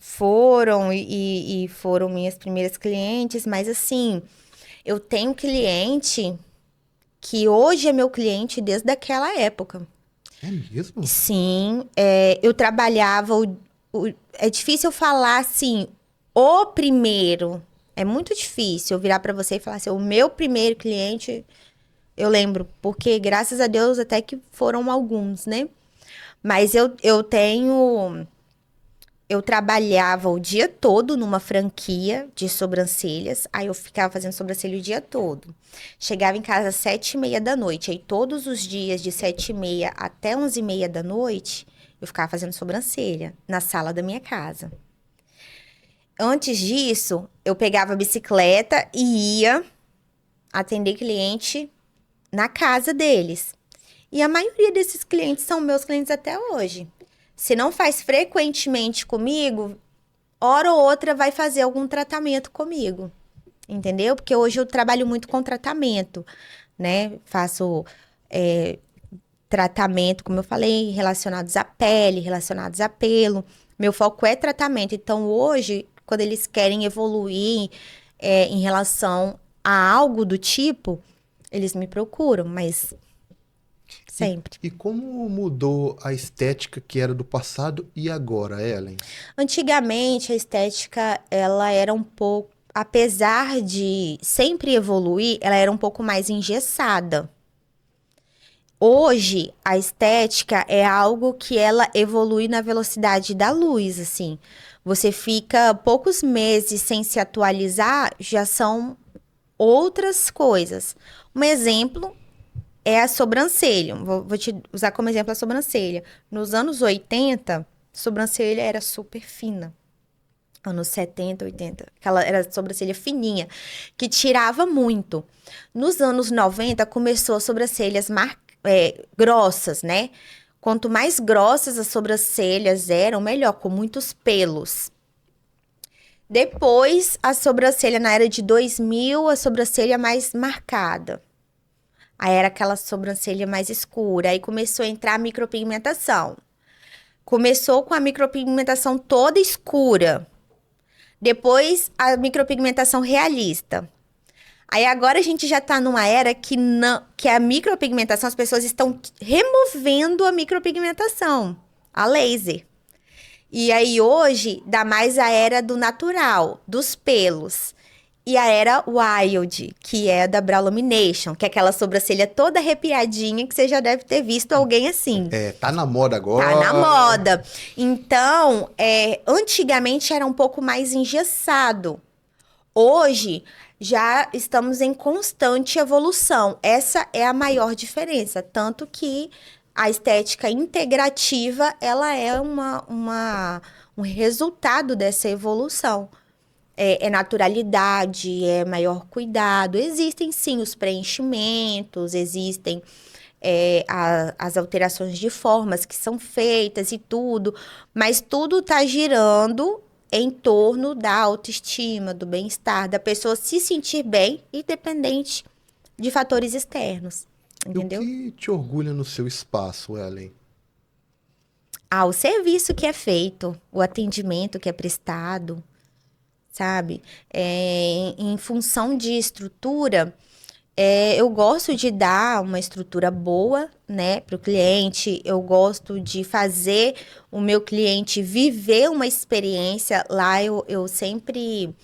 Foram e foram minhas primeiras clientes, mas assim, eu tenho cliente que hoje é meu cliente desde aquela época. É mesmo? Sim, eu trabalhava. É difícil eu falar assim, o primeiro. É muito difícil eu virar para você e falar assim, o meu primeiro cliente, eu lembro, porque graças a Deus até que foram alguns, né? Mas eu trabalhava o dia todo numa franquia de sobrancelhas, aí eu ficava fazendo sobrancelha o dia todo. Chegava em casa às 7h30 da noite, aí todos os dias de 7h30 até 11h30 da noite, eu ficava fazendo sobrancelha na sala da minha casa. Antes disso, eu pegava a bicicleta e ia atender cliente na casa deles. E a maioria desses clientes são meus clientes até hoje. Se não faz frequentemente comigo, hora ou outra vai fazer algum tratamento comigo, entendeu? Porque hoje eu trabalho muito com tratamento, né? Faço tratamento, como eu falei, relacionados à pele, relacionados a pelo. Meu foco é tratamento. Então, hoje, quando eles querem evoluir em relação a algo do tipo, eles me procuram, mas sempre. E como mudou a estética que era do passado e agora, Ellen? Antigamente, a estética, ela era um pouco, apesar de sempre evoluir, ela era um pouco mais engessada. Hoje, a estética é algo que ela evolui na velocidade da luz, assim. Você fica poucos meses sem se atualizar, já são outras coisas. Um exemplo é a sobrancelha. Vou te usar como exemplo a sobrancelha. Nos anos 80, sobrancelha era super fina. Anos 70, 80. Aquela era sobrancelha fininha, que tirava muito. Nos anos 90, começou as sobrancelhas grossas, né? Quanto mais grossas as sobrancelhas eram, melhor, com muitos pelos. Depois, a sobrancelha na era de 2000, a sobrancelha mais marcada. Aí era aquela sobrancelha mais escura. Aí começou a entrar a micropigmentação. Começou com a micropigmentação toda escura. Depois, a micropigmentação realista. Aí agora a gente já tá numa era que a micropigmentação, as pessoas estão removendo a micropigmentação, a laser. E aí hoje dá mais a era do natural, dos pelos. E a era wild, que é a da brow lamination, que é aquela sobrancelha toda arrepiadinha que você já deve ter visto alguém assim. Tá na moda agora. Tá na moda. Então, antigamente era um pouco mais engessado. Hoje, já estamos em constante evolução. Essa é a maior diferença. Tanto que a estética integrativa, ela é um resultado dessa evolução. É naturalidade, é maior cuidado. Existem, sim, os preenchimentos, existem as alterações de formas que são feitas e tudo, mas tudo está girando em torno da autoestima, do bem-estar, da pessoa se sentir bem, independente de fatores externos, entendeu? E o que te orgulha no seu espaço, Ellen? O serviço que é feito, o atendimento que é prestado, sabe? Em função de estrutura, eu gosto de dar uma estrutura boa, né, para o cliente. Eu gosto de fazer o meu cliente viver uma experiência. Lá eu sempre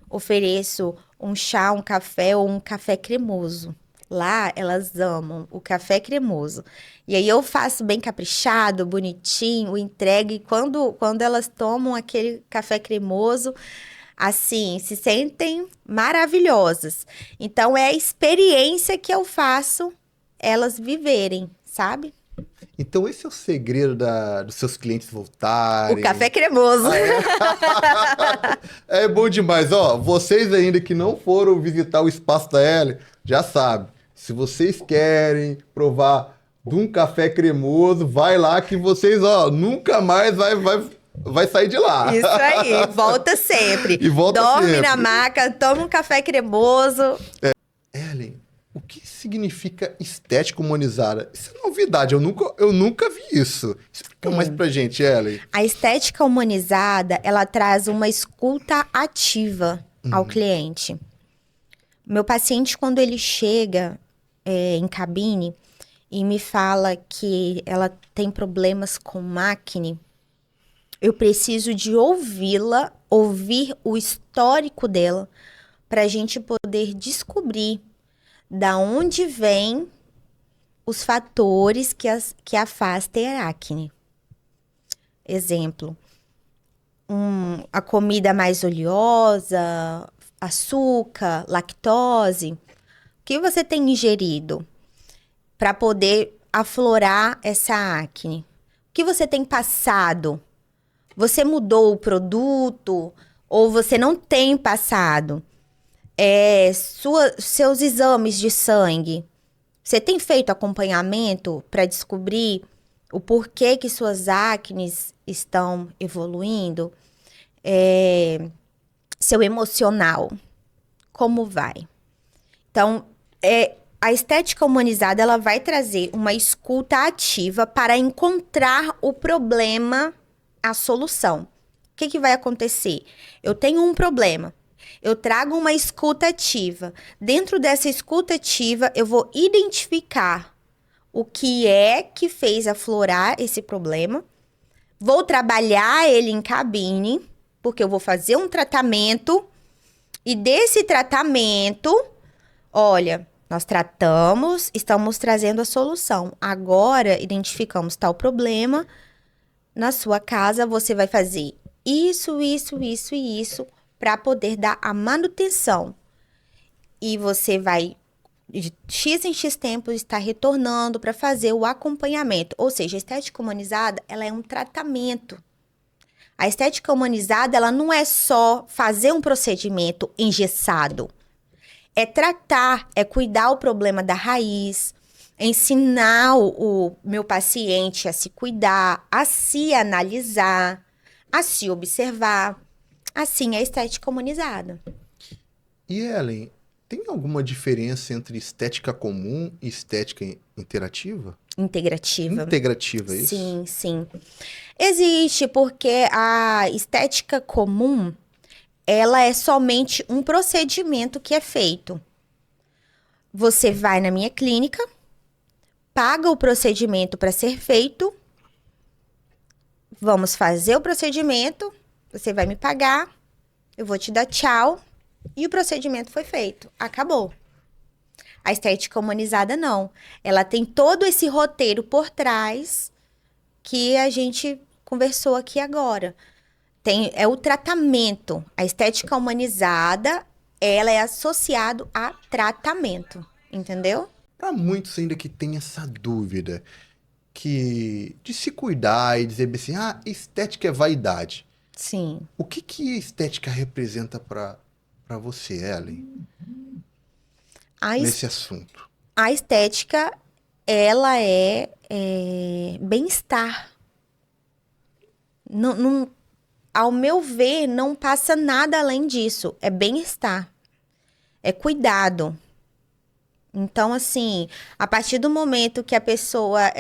ofereço um chá, um café ou um café cremoso. Lá elas amam o café cremoso. E aí eu faço bem caprichado, bonitinho, entregue. Quando elas tomam aquele café cremoso, assim, se sentem maravilhosas. Então, é a experiência que eu faço elas viverem, sabe? Então esse é o segredo dos seus clientes voltarem. O café cremoso. É bom demais. Ó, vocês ainda que não foram visitar o espaço da Ellen, já sabem. Se vocês querem provar de um café cremoso, vai lá que vocês, ó, nunca mais vai sair de lá. Isso aí, volta sempre. E volta Dorme sempre. na maca, toma um café cremoso. Ellen, o que significa estética humanizada? Isso é novidade, eu nunca vi isso. Explica mais pra gente, Ellen. A estética humanizada, ela traz uma escuta ativa ao cliente. Meu paciente, quando ele chega em cabine e me fala que ela tem problemas com acne, eu preciso de ouvi-la, ouvir o histórico dela, para a gente poder descobrir da onde vem os fatores que a faz ter acne. Exemplo, a comida mais oleosa, açúcar, lactose. O que você tem ingerido para poder aflorar essa acne? O que você tem passado? Você mudou o produto ou você não tem passado? Seus exames de sangue. Você tem feito acompanhamento para descobrir o porquê que suas acnes estão evoluindo? Seu emocional, como vai? Então, a estética humanizada, ela vai trazer uma escuta ativa para encontrar o problema, a solução. O que vai acontecer? Eu tenho um problema. Eu trago uma escuta ativa. Dentro dessa escuta ativa, eu vou identificar o que é que fez aflorar esse problema. Vou trabalhar ele em cabine, porque eu vou fazer um tratamento. E desse tratamento, olha, nós tratamos, estamos trazendo a solução. Agora, identificamos tal problema. Na sua casa, você vai fazer isso, isso, isso e isso para poder dar a manutenção. E você vai, de X em X tempo, estar retornando para fazer o acompanhamento. Ou seja, a estética humanizada, ela é um tratamento. A estética humanizada, ela não é só fazer um procedimento engessado. É tratar, é cuidar o problema da raiz, ensinar o meu paciente a se cuidar, a se analisar, a se observar. Assim é a estética humanizada. E Ellen, tem alguma diferença entre estética comum e estética interativa? Integrativa. Integrativa, é isso? Sim, sim. Existe, porque a estética comum, ela é somente um procedimento que é feito. Você vai na minha clínica, paga o procedimento para ser feito, vamos fazer o procedimento, você vai me pagar, eu vou te dar tchau, e o procedimento foi feito. Acabou. A estética humanizada, não. Ela tem todo esse roteiro por trás que a gente conversou aqui agora. É o tratamento. A estética humanizada, ela é associada a tratamento. Entendeu? Para muitos ainda que tem essa dúvida de se cuidar e dizer assim, estética é vaidade. Sim. O que estética representa para você, Ellen, nesse assunto? A estética, ela é bem-estar. Ao meu ver, não passa nada além disso. É bem-estar. É cuidado. Então, assim, a partir do momento que a pessoa,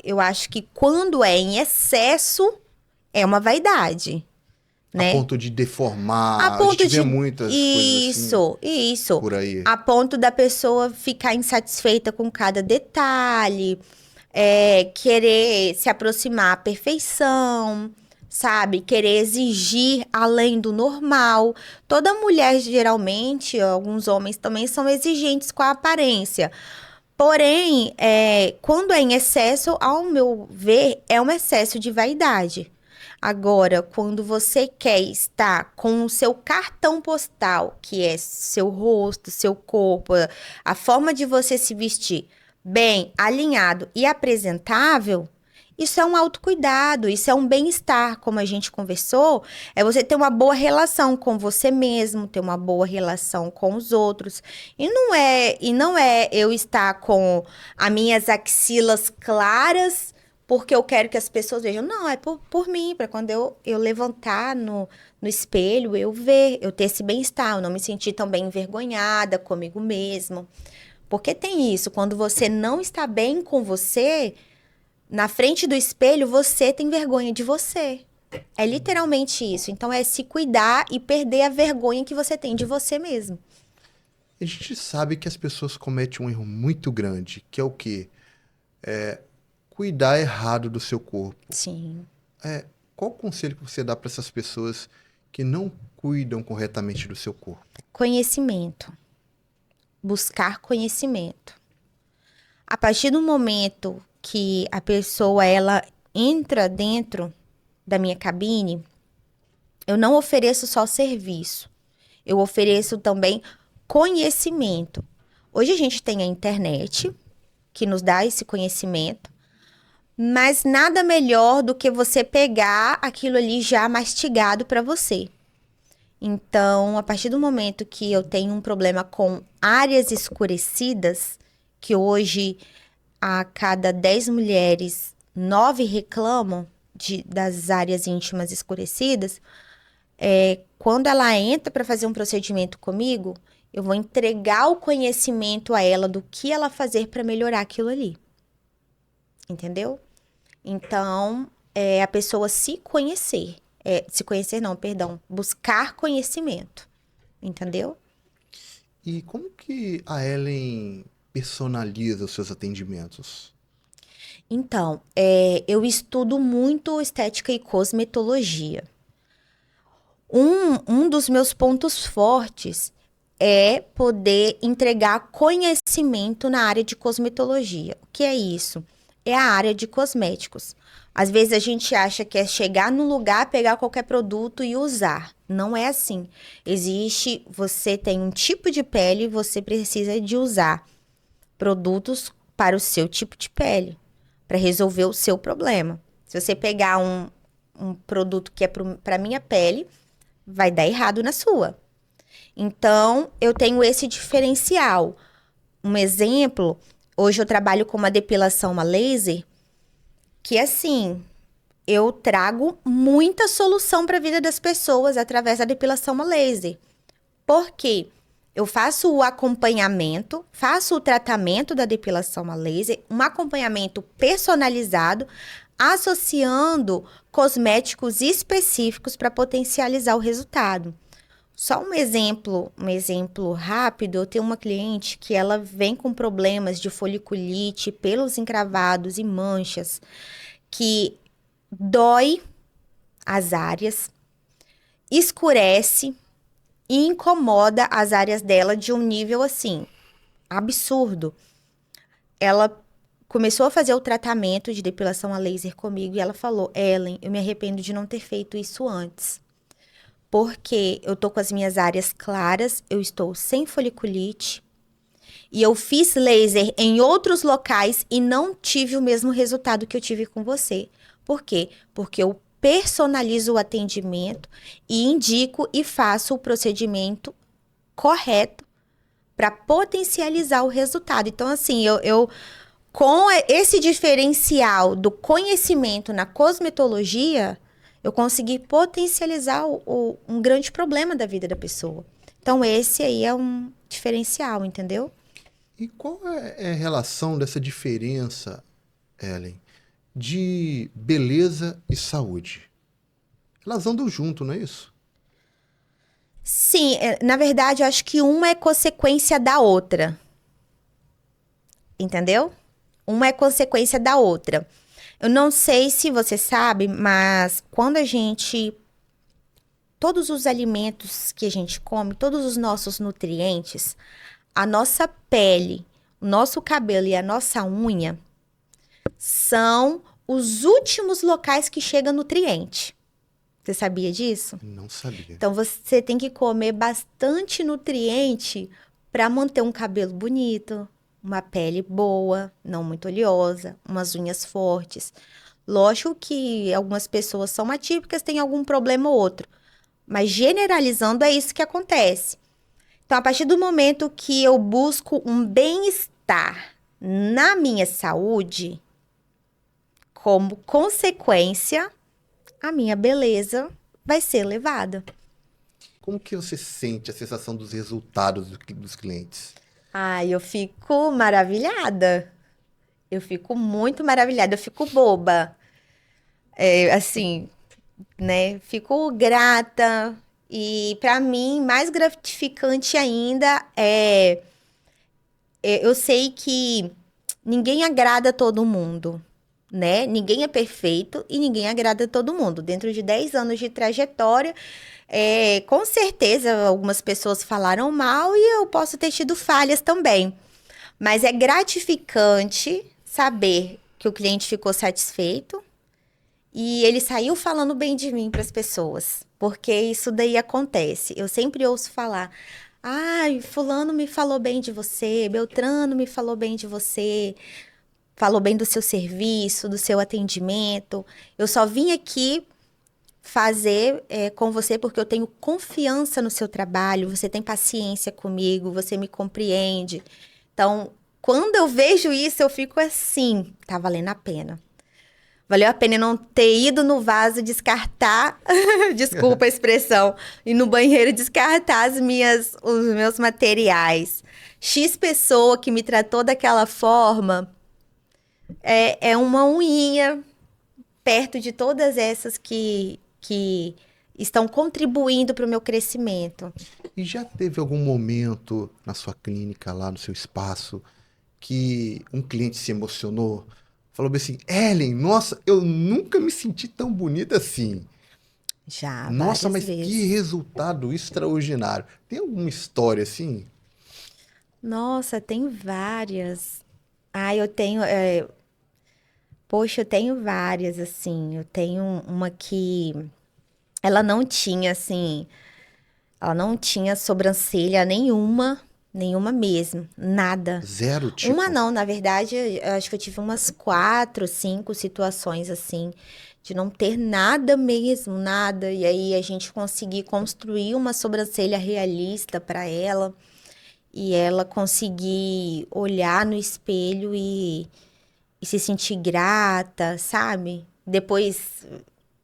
eu acho que quando é em excesso, é uma vaidade. Né? A ponto de deformar, a gente vê muitas coisas assim. Isso. Por aí. A ponto da pessoa ficar insatisfeita com cada detalhe, querer se aproximar à perfeição, sabe? Querer exigir além do normal. Toda mulher, geralmente, alguns homens também são exigentes com a aparência. Porém, quando é em excesso, ao meu ver, é um excesso de vaidade. Agora, quando você quer estar com o seu cartão postal, que é seu rosto, seu corpo, a forma de você se vestir bem, alinhado e apresentável, isso é um autocuidado, isso é um bem-estar, como a gente conversou, é você ter uma boa relação com você mesmo, ter uma boa relação com os outros. E não é eu estar com as minhas axilas claras, porque eu quero que as pessoas vejam. Não, é por mim, para quando eu levantar no espelho, eu ver, eu ter esse bem-estar, eu não me sentir tão bem envergonhada comigo mesmo. Porque tem isso, quando você não está bem com você, na frente do espelho, você tem vergonha de você. É literalmente isso. Então, é se cuidar e perder a vergonha que você tem de você mesmo. A gente sabe que as pessoas cometem um erro muito grande, que é o quê? Cuidar errado do seu corpo. Sim. Qual o conselho que você dá para essas pessoas que não cuidam corretamente do seu corpo? Conhecimento. Buscar conhecimento. A partir do momento que a pessoa ela entra dentro da minha cabine, eu não ofereço só serviço. Eu ofereço também conhecimento. Hoje a gente tem a internet, que nos dá esse conhecimento, mas nada melhor do que você pegar aquilo ali já mastigado para você. Então, a partir do momento que eu tenho um problema com áreas escurecidas, que hoje a cada 10 mulheres, 9 reclamam das áreas íntimas escurecidas, quando ela entra para fazer um procedimento comigo, eu vou entregar o conhecimento a ela do que ela fazer para melhorar aquilo ali. Entendeu? Então, a pessoa se conhecer. Se conhecer não, perdão. Buscar conhecimento. Entendeu? E como que a Ellen personaliza os seus atendimentos? Então, eu estudo muito estética e cosmetologia. Um dos meus pontos fortes é poder entregar conhecimento na área de cosmetologia. O que é isso? É a área de cosméticos. Às vezes a gente acha que é chegar no lugar, pegar qualquer produto e usar. Não é assim. Você tem um tipo de pele, você precisa de usar produtos para o seu tipo de pele, para resolver o seu problema. Se você pegar um produto que é para minha pele, vai dar errado na sua. Então, eu tenho esse diferencial. Um exemplo, hoje eu trabalho com uma depilação a laser, que assim, eu trago muita solução para a vida das pessoas através da depilação a laser. Por quê? Eu faço o acompanhamento, faço o tratamento da depilação a laser, um acompanhamento personalizado, associando cosméticos específicos para potencializar o resultado. Só um exemplo rápido, eu tenho uma cliente que ela vem com problemas de foliculite, pelos encravados e manchas, que dói as áreas, escurece e incomoda as áreas dela de um nível assim, absurdo. Ela começou a fazer o tratamento de depilação a laser comigo e ela falou: Ellen, eu me arrependo de não ter feito isso antes. Porque eu tô com as minhas áreas claras, eu estou sem foliculite. E eu fiz laser em outros locais e não tive o mesmo resultado que eu tive com você. Por quê? Porque eu personalizo o atendimento e indico e faço o procedimento correto para potencializar o resultado. Então, assim, eu com esse diferencial do conhecimento na cosmetologia, eu consegui potencializar um grande problema da vida da pessoa. Então, esse aí é um diferencial, entendeu? E qual é a relação dessa diferença, Ellen, de beleza e saúde? Elas andam junto, não é isso? Sim, na verdade, eu acho que uma é consequência da outra. Entendeu? Uma é consequência da outra. Eu não sei se você sabe, mas quando todos os alimentos que a gente come, todos os nossos nutrientes, a nossa pele, o nosso cabelo e a nossa unha são os últimos locais que chega nutriente. Você sabia disso? Não sabia. Então você tem que comer bastante nutriente para manter um cabelo bonito, uma pele boa, não muito oleosa, umas unhas fortes. Lógico que algumas pessoas são atípicas, têm algum problema ou outro. Mas generalizando, é isso que acontece. Então, a partir do momento que eu busco um bem-estar na minha saúde, como consequência, a minha beleza vai ser elevada. Como que você sente a sensação dos resultados dos clientes? Eu fico maravilhada. Eu fico muito maravilhada, eu fico boba. Assim, né? Fico grata. E para mim, mais gratificante ainda eu sei que ninguém agrada todo mundo, né? Ninguém é perfeito e ninguém agrada todo mundo. Dentro de 10 anos de trajetória, com certeza algumas pessoas falaram mal e eu posso ter tido falhas também. Mas é gratificante saber que o cliente ficou satisfeito E ele saiu falando bem de mim para as pessoas, porque isso daí acontece. Eu sempre ouço falar: ai, fulano me falou bem de você, Beltrano me falou bem de você, falou bem do seu serviço, do seu atendimento. Eu só vim aqui fazer com você porque eu tenho confiança no seu trabalho, você tem paciência comigo, você me compreende. Então, quando eu vejo isso, eu fico assim, tá valendo a pena. Valeu a pena eu não ter ido no vaso descartar, desculpa a expressão, ir no banheiro descartar os meus materiais. X pessoa que me tratou daquela forma é uma unhinha perto de todas essas que estão contribuindo para o meu crescimento. E já teve algum momento na sua clínica, lá no seu espaço, que um cliente se emocionou? Falou bem assim: Ellen, nossa, eu nunca me senti tão bonita assim. Já, Nossa, várias mas que vezes. resultado extraordinário. Tem alguma história assim? Nossa, tem várias. Ah, eu tenho. Poxa, eu tenho várias, assim. Eu tenho uma que ela não tinha, assim. Ela não tinha sobrancelha nenhuma, nenhuma mesmo, nada. Zero, Uma tipo. não, na verdade, eu acho que eu tive umas 4, 5 situações assim, de não ter nada mesmo, nada. E aí a gente conseguir construir uma sobrancelha realista para ela e ela conseguir olhar no espelho e se sentir grata, sabe? Depois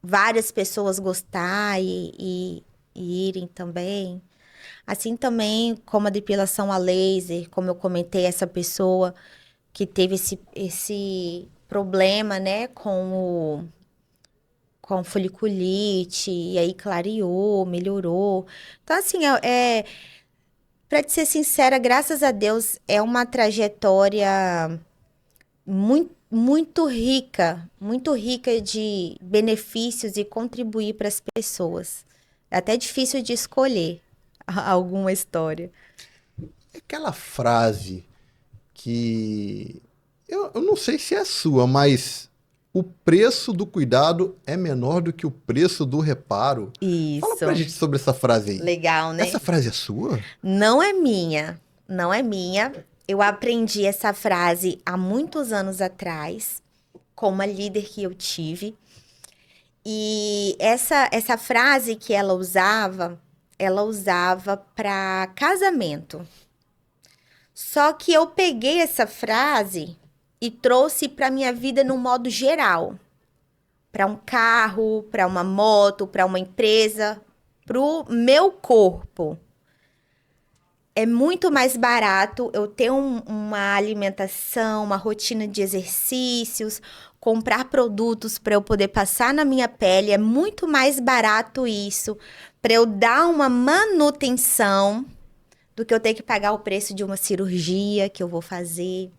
várias pessoas gostar e irem também. Assim também como a depilação a laser, como eu comentei, essa pessoa que teve esse problema, né, com foliculite, e aí clareou, melhorou. Então, assim, para te ser sincera, graças a Deus, é uma trajetória muito rica de benefícios e contribuir para as pessoas. É até difícil de escolher alguma história. Aquela frase que eu não sei se é sua, mas o preço do cuidado é menor do que o preço do reparo. Fala pra Isso. gente sobre essa frase aí. Legal, Essa né? frase é sua? Não é minha, não é minha. Eu aprendi essa frase há muitos anos atrás, com uma líder que eu tive. E essa frase que ela usava para casamento. Só que eu peguei essa frase e trouxe para minha vida no modo geral, para um carro, para uma moto, para uma empresa, para o meu corpo. É muito mais barato eu ter uma alimentação, uma rotina de exercícios, comprar produtos para eu poder passar na minha pele. É muito mais barato isso, para eu dar uma manutenção, do que eu ter que pagar o preço de uma cirurgia que eu vou fazer,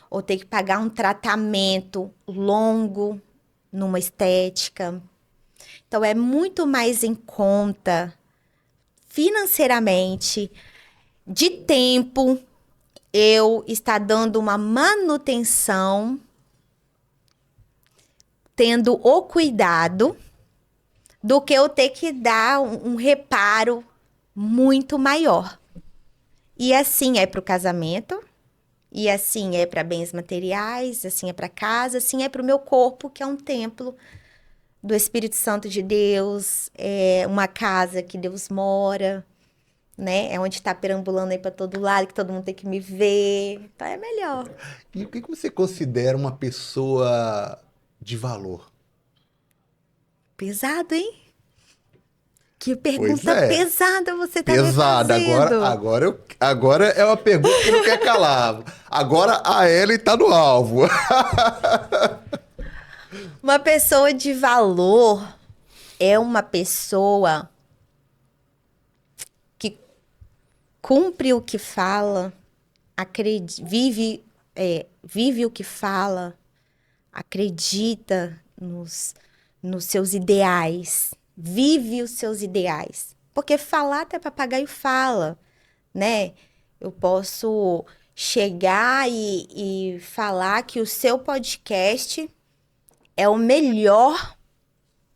ou ter que pagar um tratamento longo numa estética. Então, é muito mais em conta financeiramente, de tempo, eu estar dando uma manutenção, tendo o cuidado, do que eu ter que dar um reparo muito maior. E assim é para o casamento, e assim é para bens materiais, assim é para casa, assim é para o meu corpo, que é um templo do Espírito Santo de Deus, é uma casa que Deus mora, né? É onde está perambulando aí para todo lado, que todo mundo tem que me ver. Então é melhor. E o que que você considera uma pessoa de valor? Pesado, hein? Que Pois pergunta é, pesada você tá me pesada. Agora, fazendo. agora, agora é uma pergunta que não quer calar. Agora a Ellen tá no alvo. Uma pessoa de valor é uma pessoa que cumpre o que fala, vive o que fala, acredita nos seus ideais, vive os seus ideais. Porque falar até papagaio fala, né? Eu posso chegar e falar que o seu podcast é o melhor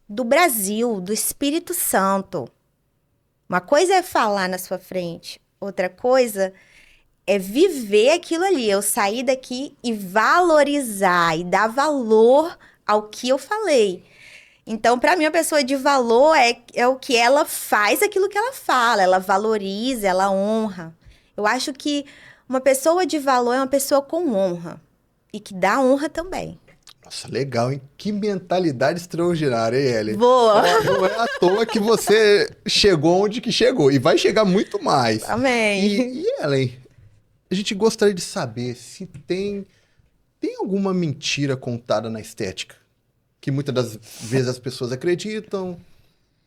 do Brasil, do Espírito Santo. Uma coisa é falar na sua frente, outra coisa é viver aquilo ali. Eu sair daqui e valorizar e dar valor ao que eu falei. Então, para mim, a pessoa de valor é o que ela faz, aquilo que ela fala. Ela valoriza, ela honra. Eu acho que uma pessoa de valor é uma pessoa com honra. E que dá honra também. Nossa, legal, hein? Que mentalidade extraordinária, hein, Ellen? Boa! Ó, não é à toa que você chegou onde que chegou. E vai chegar muito mais. Amém! E Ellen, a gente gostaria de saber se tem alguma mentira contada na estética. Que muitas das vezes as pessoas acreditam,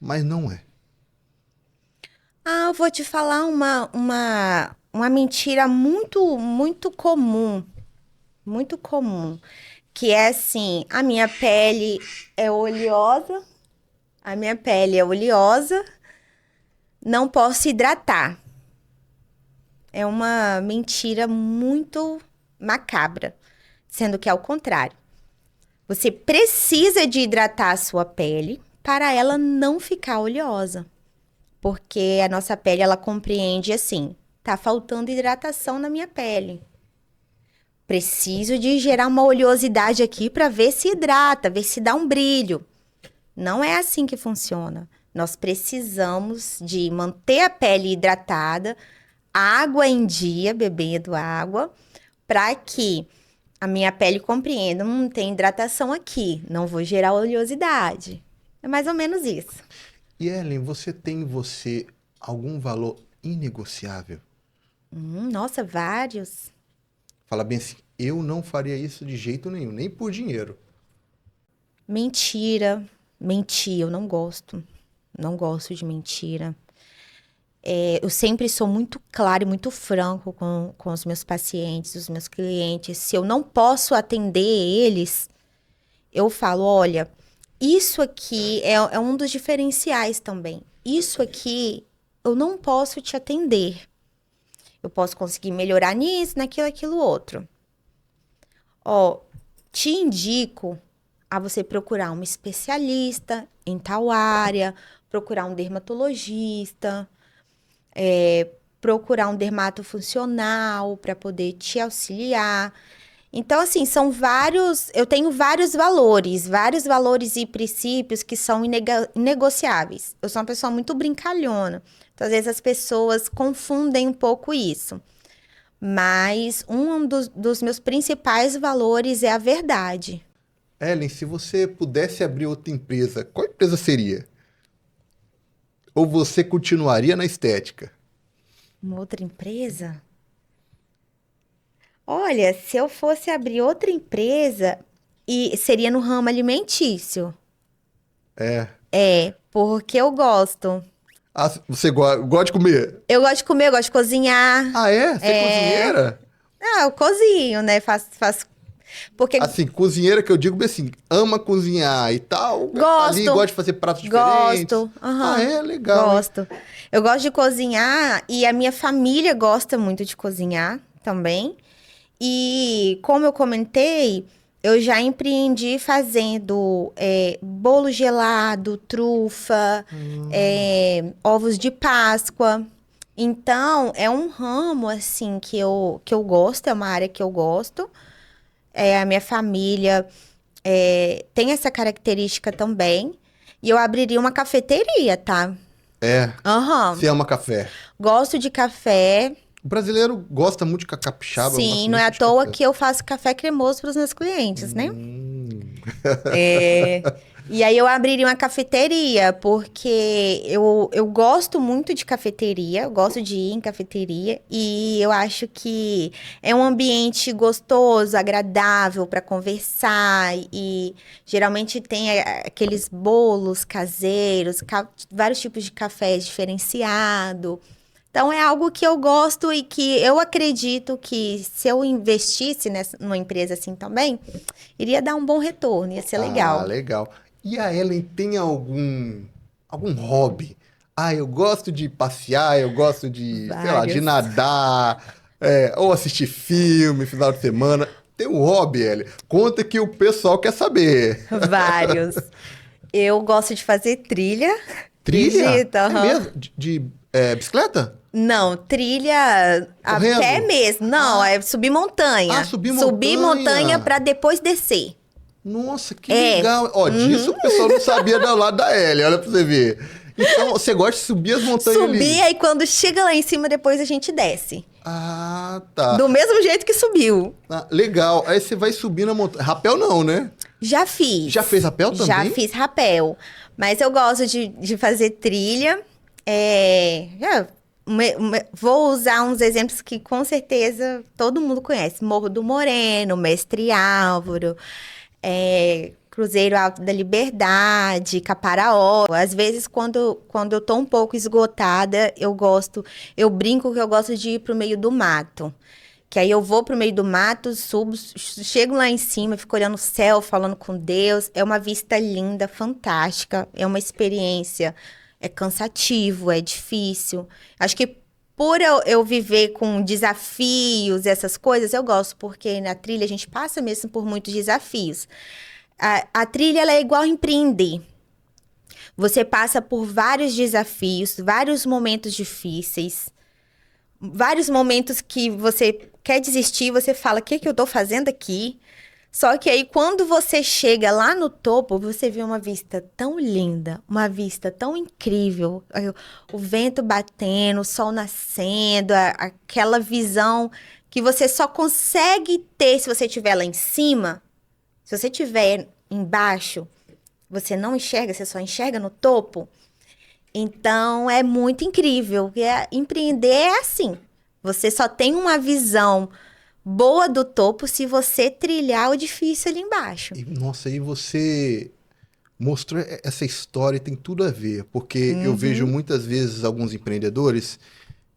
mas não é. Eu vou te falar uma mentira muito, muito comum. Muito comum. Que é assim, a minha pele é oleosa, não posso hidratar. É uma mentira muito macabra, sendo que é o contrário. Você precisa de hidratar a sua pele para ela não ficar oleosa. Porque a nossa pele, ela compreende assim, tá faltando hidratação na minha pele. Preciso de gerar uma oleosidade aqui para ver se hidrata, ver se dá um brilho. Não é assim que funciona. Nós precisamos de manter a pele hidratada, água em dia, bebendo água, para que a minha pele compreenda, tem hidratação aqui, não vou gerar oleosidade. É mais ou menos isso. E Ellen, você tem em você algum valor inegociável? Nossa, vários. Fala bem assim, eu não faria isso de jeito nenhum, nem por dinheiro. Mentira. Mentir, eu não gosto. Não gosto de mentira. Eu sempre sou muito claro e muito franco com os meus pacientes, os meus clientes. Se eu não posso atender eles, eu falo, olha, isso aqui é um dos diferenciais também. Isso aqui, eu não posso te atender. Eu posso conseguir melhorar nisso, naquilo, aquilo outro. Te indico a você procurar um especialista em tal área, procurar um dermatologista, procurar um dermatofuncional para poder te auxiliar. Então, assim, eu tenho vários valores e princípios que são inegociáveis. Eu sou uma pessoa muito brincalhona. Então, às vezes as pessoas confundem um pouco isso. Mas um dos meus principais valores é a verdade. Ellen, se você pudesse abrir outra empresa, qual empresa seria? Ou você continuaria na estética? Uma outra empresa? Olha, se eu fosse abrir outra empresa, seria no ramo alimentício. Porque eu gosto. Você gosta de comer? Eu gosto de comer, eu gosto de cozinhar. Ah, é? Você é cozinheira? Eu cozinho, né? Faço. Porque Assim, cozinheira que eu digo assim, ama cozinhar e tal. gosto. Ali gosta de fazer pratos diferentes. Gosto. Legal. Gosto. Eu gosto de cozinhar e a minha família gosta muito de cozinhar também. E como eu comentei, eu já empreendi fazendo bolo gelado, trufa, ovos de Páscoa. Então, é um ramo, assim, que eu gosto, é uma área que eu gosto. A minha família tem essa característica também. E eu abriria uma cafeteria, tá? Você ama café? Gosto de café. O brasileiro gosta muito de capixaba. Sim, não é à toa que eu faço café cremoso para os meus clientes, né? E aí eu abriria uma cafeteria, porque eu gosto muito de cafeteria, eu gosto de ir em cafeteria, e eu acho que é um ambiente gostoso, agradável para conversar, e geralmente tem aqueles bolos caseiros, vários tipos de cafés diferenciados. Então, é algo que eu gosto e que eu acredito que se eu investisse numa empresa assim também, iria dar um bom retorno, ia ser legal. Legal. E a Ellen tem algum hobby? Eu gosto de passear, eu gosto de, sei lá, de nadar, ou assistir filme, final de semana. Tem um hobby, Ellen? Conta que o pessoal quer saber. Vários. Eu gosto de fazer trilha. Trilha? Acredita? É Aham. mesmo? Bicicleta? Não, trilha a Correndo? pé mesmo. Não, Ah. é subir montanha. Ah, subir Subir montanha montanha. pra depois descer. Nossa, que É. legal. Ó, disso o pessoal não sabia do lado da Ellie, olha pra você ver. Então, você gosta de subir as montanhas Subir, ali? aí quando chega lá em cima, depois a gente desce. Ah, tá. Do mesmo jeito que subiu. Ah, legal. Aí você vai subir na montanha. Rapel não, né? Já fiz. Já fez rapel Já também? fiz rapel. Mas eu gosto de fazer trilha. Vou usar uns exemplos que com certeza todo mundo conhece. Morro do Moreno, Mestre Álvaro, Cruzeiro Alto da Liberdade, Caparaó. Às vezes, quando eu tô um pouco esgotada, eu brinco que eu gosto de ir pro meio do mato. Que aí eu vou pro meio do mato, subo, chego lá em cima, fico olhando o céu, falando com Deus. É uma vista linda, fantástica. É uma experiência. É cansativo, é difícil. Acho que por eu viver com desafios, essas coisas, eu gosto, porque na trilha a gente passa mesmo por muitos desafios. A trilha ela é igual empreender. Você passa por vários desafios, vários momentos difíceis, vários momentos que você quer desistir, você fala, o que que eu tô fazendo aqui? Só que aí, quando você chega lá no topo, você vê uma vista tão linda, uma vista tão incrível, aí o vento batendo, o sol nascendo, aquela visão que você só consegue ter se você estiver lá em cima. Se você estiver embaixo, você não enxerga, você só enxerga no topo. Então, é muito incrível. Empreender é assim. Você só tem uma visão boa do topo se você trilhar o difícil ali embaixo. E, nossa, aí você mostrou essa história e tem tudo a ver, porque eu vejo muitas vezes alguns empreendedores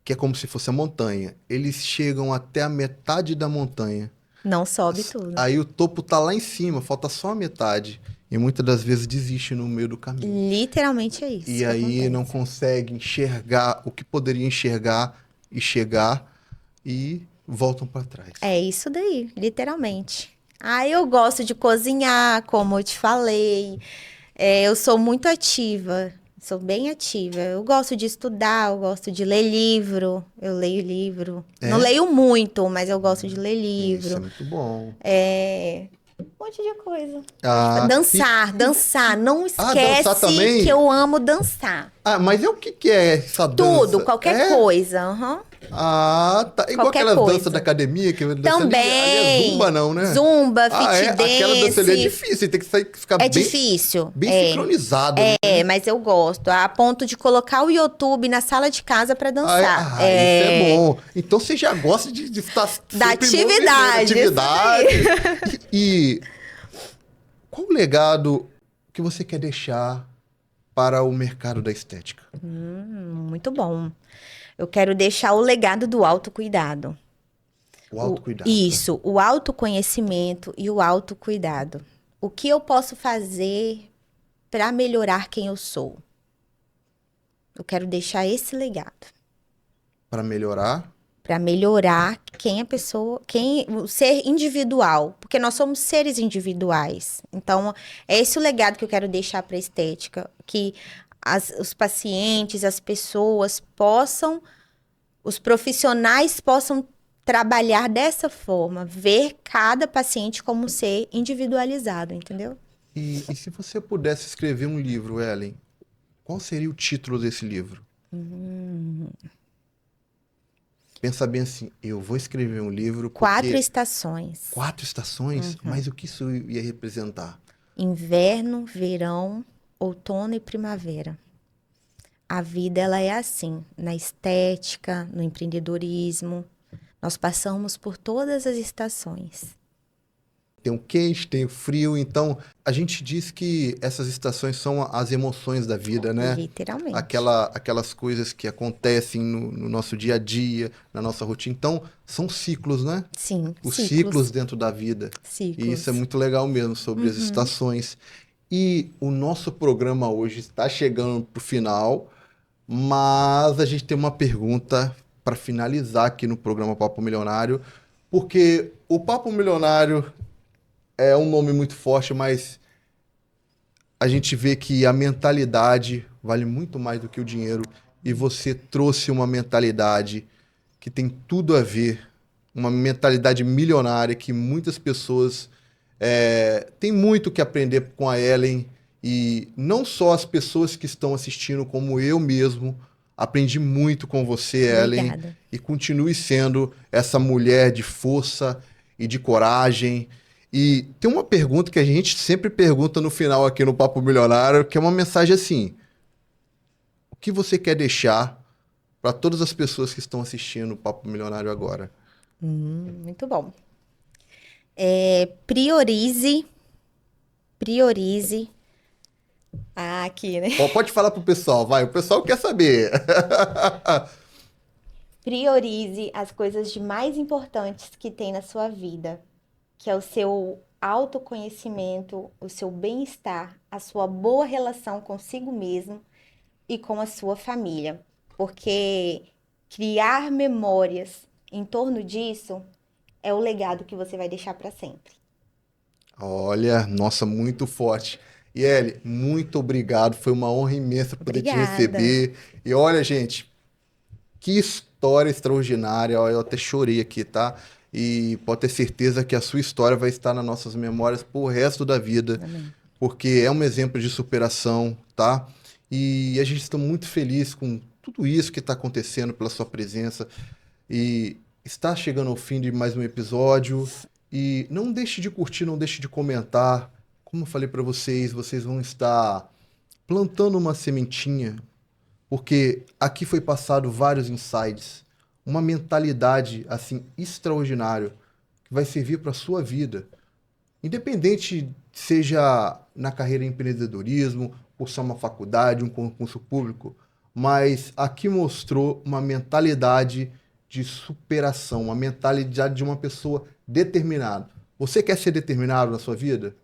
que é como se fosse a montanha. Eles chegam até a metade da montanha. Não sobe tudo. Aí o topo tá lá em cima, falta só a metade. E muitas das vezes desiste no meio do caminho. Literalmente é isso. E que aí acontece. não consegue enxergar o que poderia enxergar e chegar e voltam para trás. É isso daí, literalmente. Eu gosto de cozinhar, como eu te falei. Eu sou muito ativa, sou bem ativa. Eu gosto de estudar, eu gosto de ler livro. Eu leio livro. É? Não leio muito, mas eu gosto de ler Isso é livro. muito bom. Um monte de coisa. Ah, Dançar. Não esquece dançar também? que eu amo dançar. Mas é o que é essa dança? Tudo, qualquer É? coisa. Aham. Ah, tá. Igual Qualquer aquelas coisa. danças da academia que dança Também. ali é zumba não, né? Zumba, fit Aquela dança ali é dance. difícil, tem que ficar É bem, difícil. bem sincronizado. Né? Mas eu gosto. A ponto de colocar o YouTube na sala de casa pra dançar. Isso é bom. Então você já gosta de estar Da sempre em movimento, atividade. atividade. E qual o legado que você quer deixar para o mercado da estética? Muito bom. Eu quero deixar o legado do autocuidado. O autocuidado. Isso, o autoconhecimento e o autocuidado. O que eu posso fazer para melhorar quem eu sou? Eu quero deixar esse legado. Para melhorar? Para melhorar o ser individual, porque nós somos seres individuais. Então, é esse o legado que eu quero deixar para a estética, que os pacientes, as pessoas os profissionais possam trabalhar dessa forma, ver cada paciente como um ser individualizado, entendeu? E se você pudesse escrever um livro, Ellen, qual seria o título desse livro? Pensa bem assim, eu vou escrever um livro porque... 4 estações. 4 estações? Mas o que isso ia representar? Inverno, verão, outono e primavera. A vida, ela é assim, na estética, no empreendedorismo. Nós passamos por todas as estações. Tem o quente, tem o frio, então a gente diz que essas estações são as emoções da vida, né? Literalmente. Aquelas coisas que acontecem no nosso dia a dia, na nossa rotina. Então, são ciclos, né? Sim, Os ciclos dentro da vida. Ciclos. E isso é muito legal mesmo, sobre as estações. E o nosso programa hoje está chegando para o final, mas a gente tem uma pergunta para finalizar aqui no programa Papo Milionário, porque o Papo Milionário é um nome muito forte, mas a gente vê que a mentalidade vale muito mais do que o dinheiro e você trouxe uma mentalidade que tem tudo a ver, uma mentalidade milionária que muitas pessoas têm muito que aprender com a Ellen e não só as pessoas que estão assistindo, como eu mesmo. Aprendi muito com você, Ellen, Obrigada. e continue sendo essa mulher de força e de coragem. E tem uma pergunta que a gente sempre pergunta no final aqui no Papo Milionário, que é uma mensagem assim: o que você quer deixar para todas as pessoas que estão assistindo o Papo Milionário agora? Muito bom. Priorize. Priorize. Ah, aqui, né? Pode falar pro pessoal, vai, o pessoal quer saber. Priorize as coisas de mais importantes que tem na sua vida, que é o seu autoconhecimento, o seu bem-estar, a sua boa relação consigo mesmo e com a sua família. Porque criar memórias em torno disso é o legado que você vai deixar para sempre. Olha, nossa, muito forte. E Eli, muito obrigado. Foi uma honra imensa poder te Obrigada. receber. E olha, gente, que história extraordinária. Olha, eu até chorei aqui, tá? E pode ter certeza que a sua história vai estar nas nossas memórias pro resto da vida, Amém. porque é um exemplo de superação, tá? E a gente está muito feliz com tudo isso que está acontecendo pela sua presença. E está chegando ao fim de mais um episódio. E não deixe de curtir, não deixe de comentar. Como eu falei para vocês, vocês vão estar plantando uma sementinha, porque aqui foi passado vários insights, uma mentalidade assim extraordinária que vai servir para a sua vida. Independente seja na carreira em empreendedorismo, cursar uma faculdade, um concurso público, mas aqui mostrou uma mentalidade de superação, uma mentalidade de uma pessoa determinada. Você quer ser determinado na sua vida?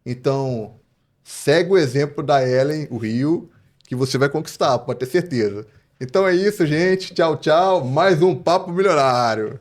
Então, segue o exemplo da Ellen, o Rio, que você vai conquistar, pode ter certeza. Então é isso, gente. Tchau, tchau. Mais um Papo Milionário.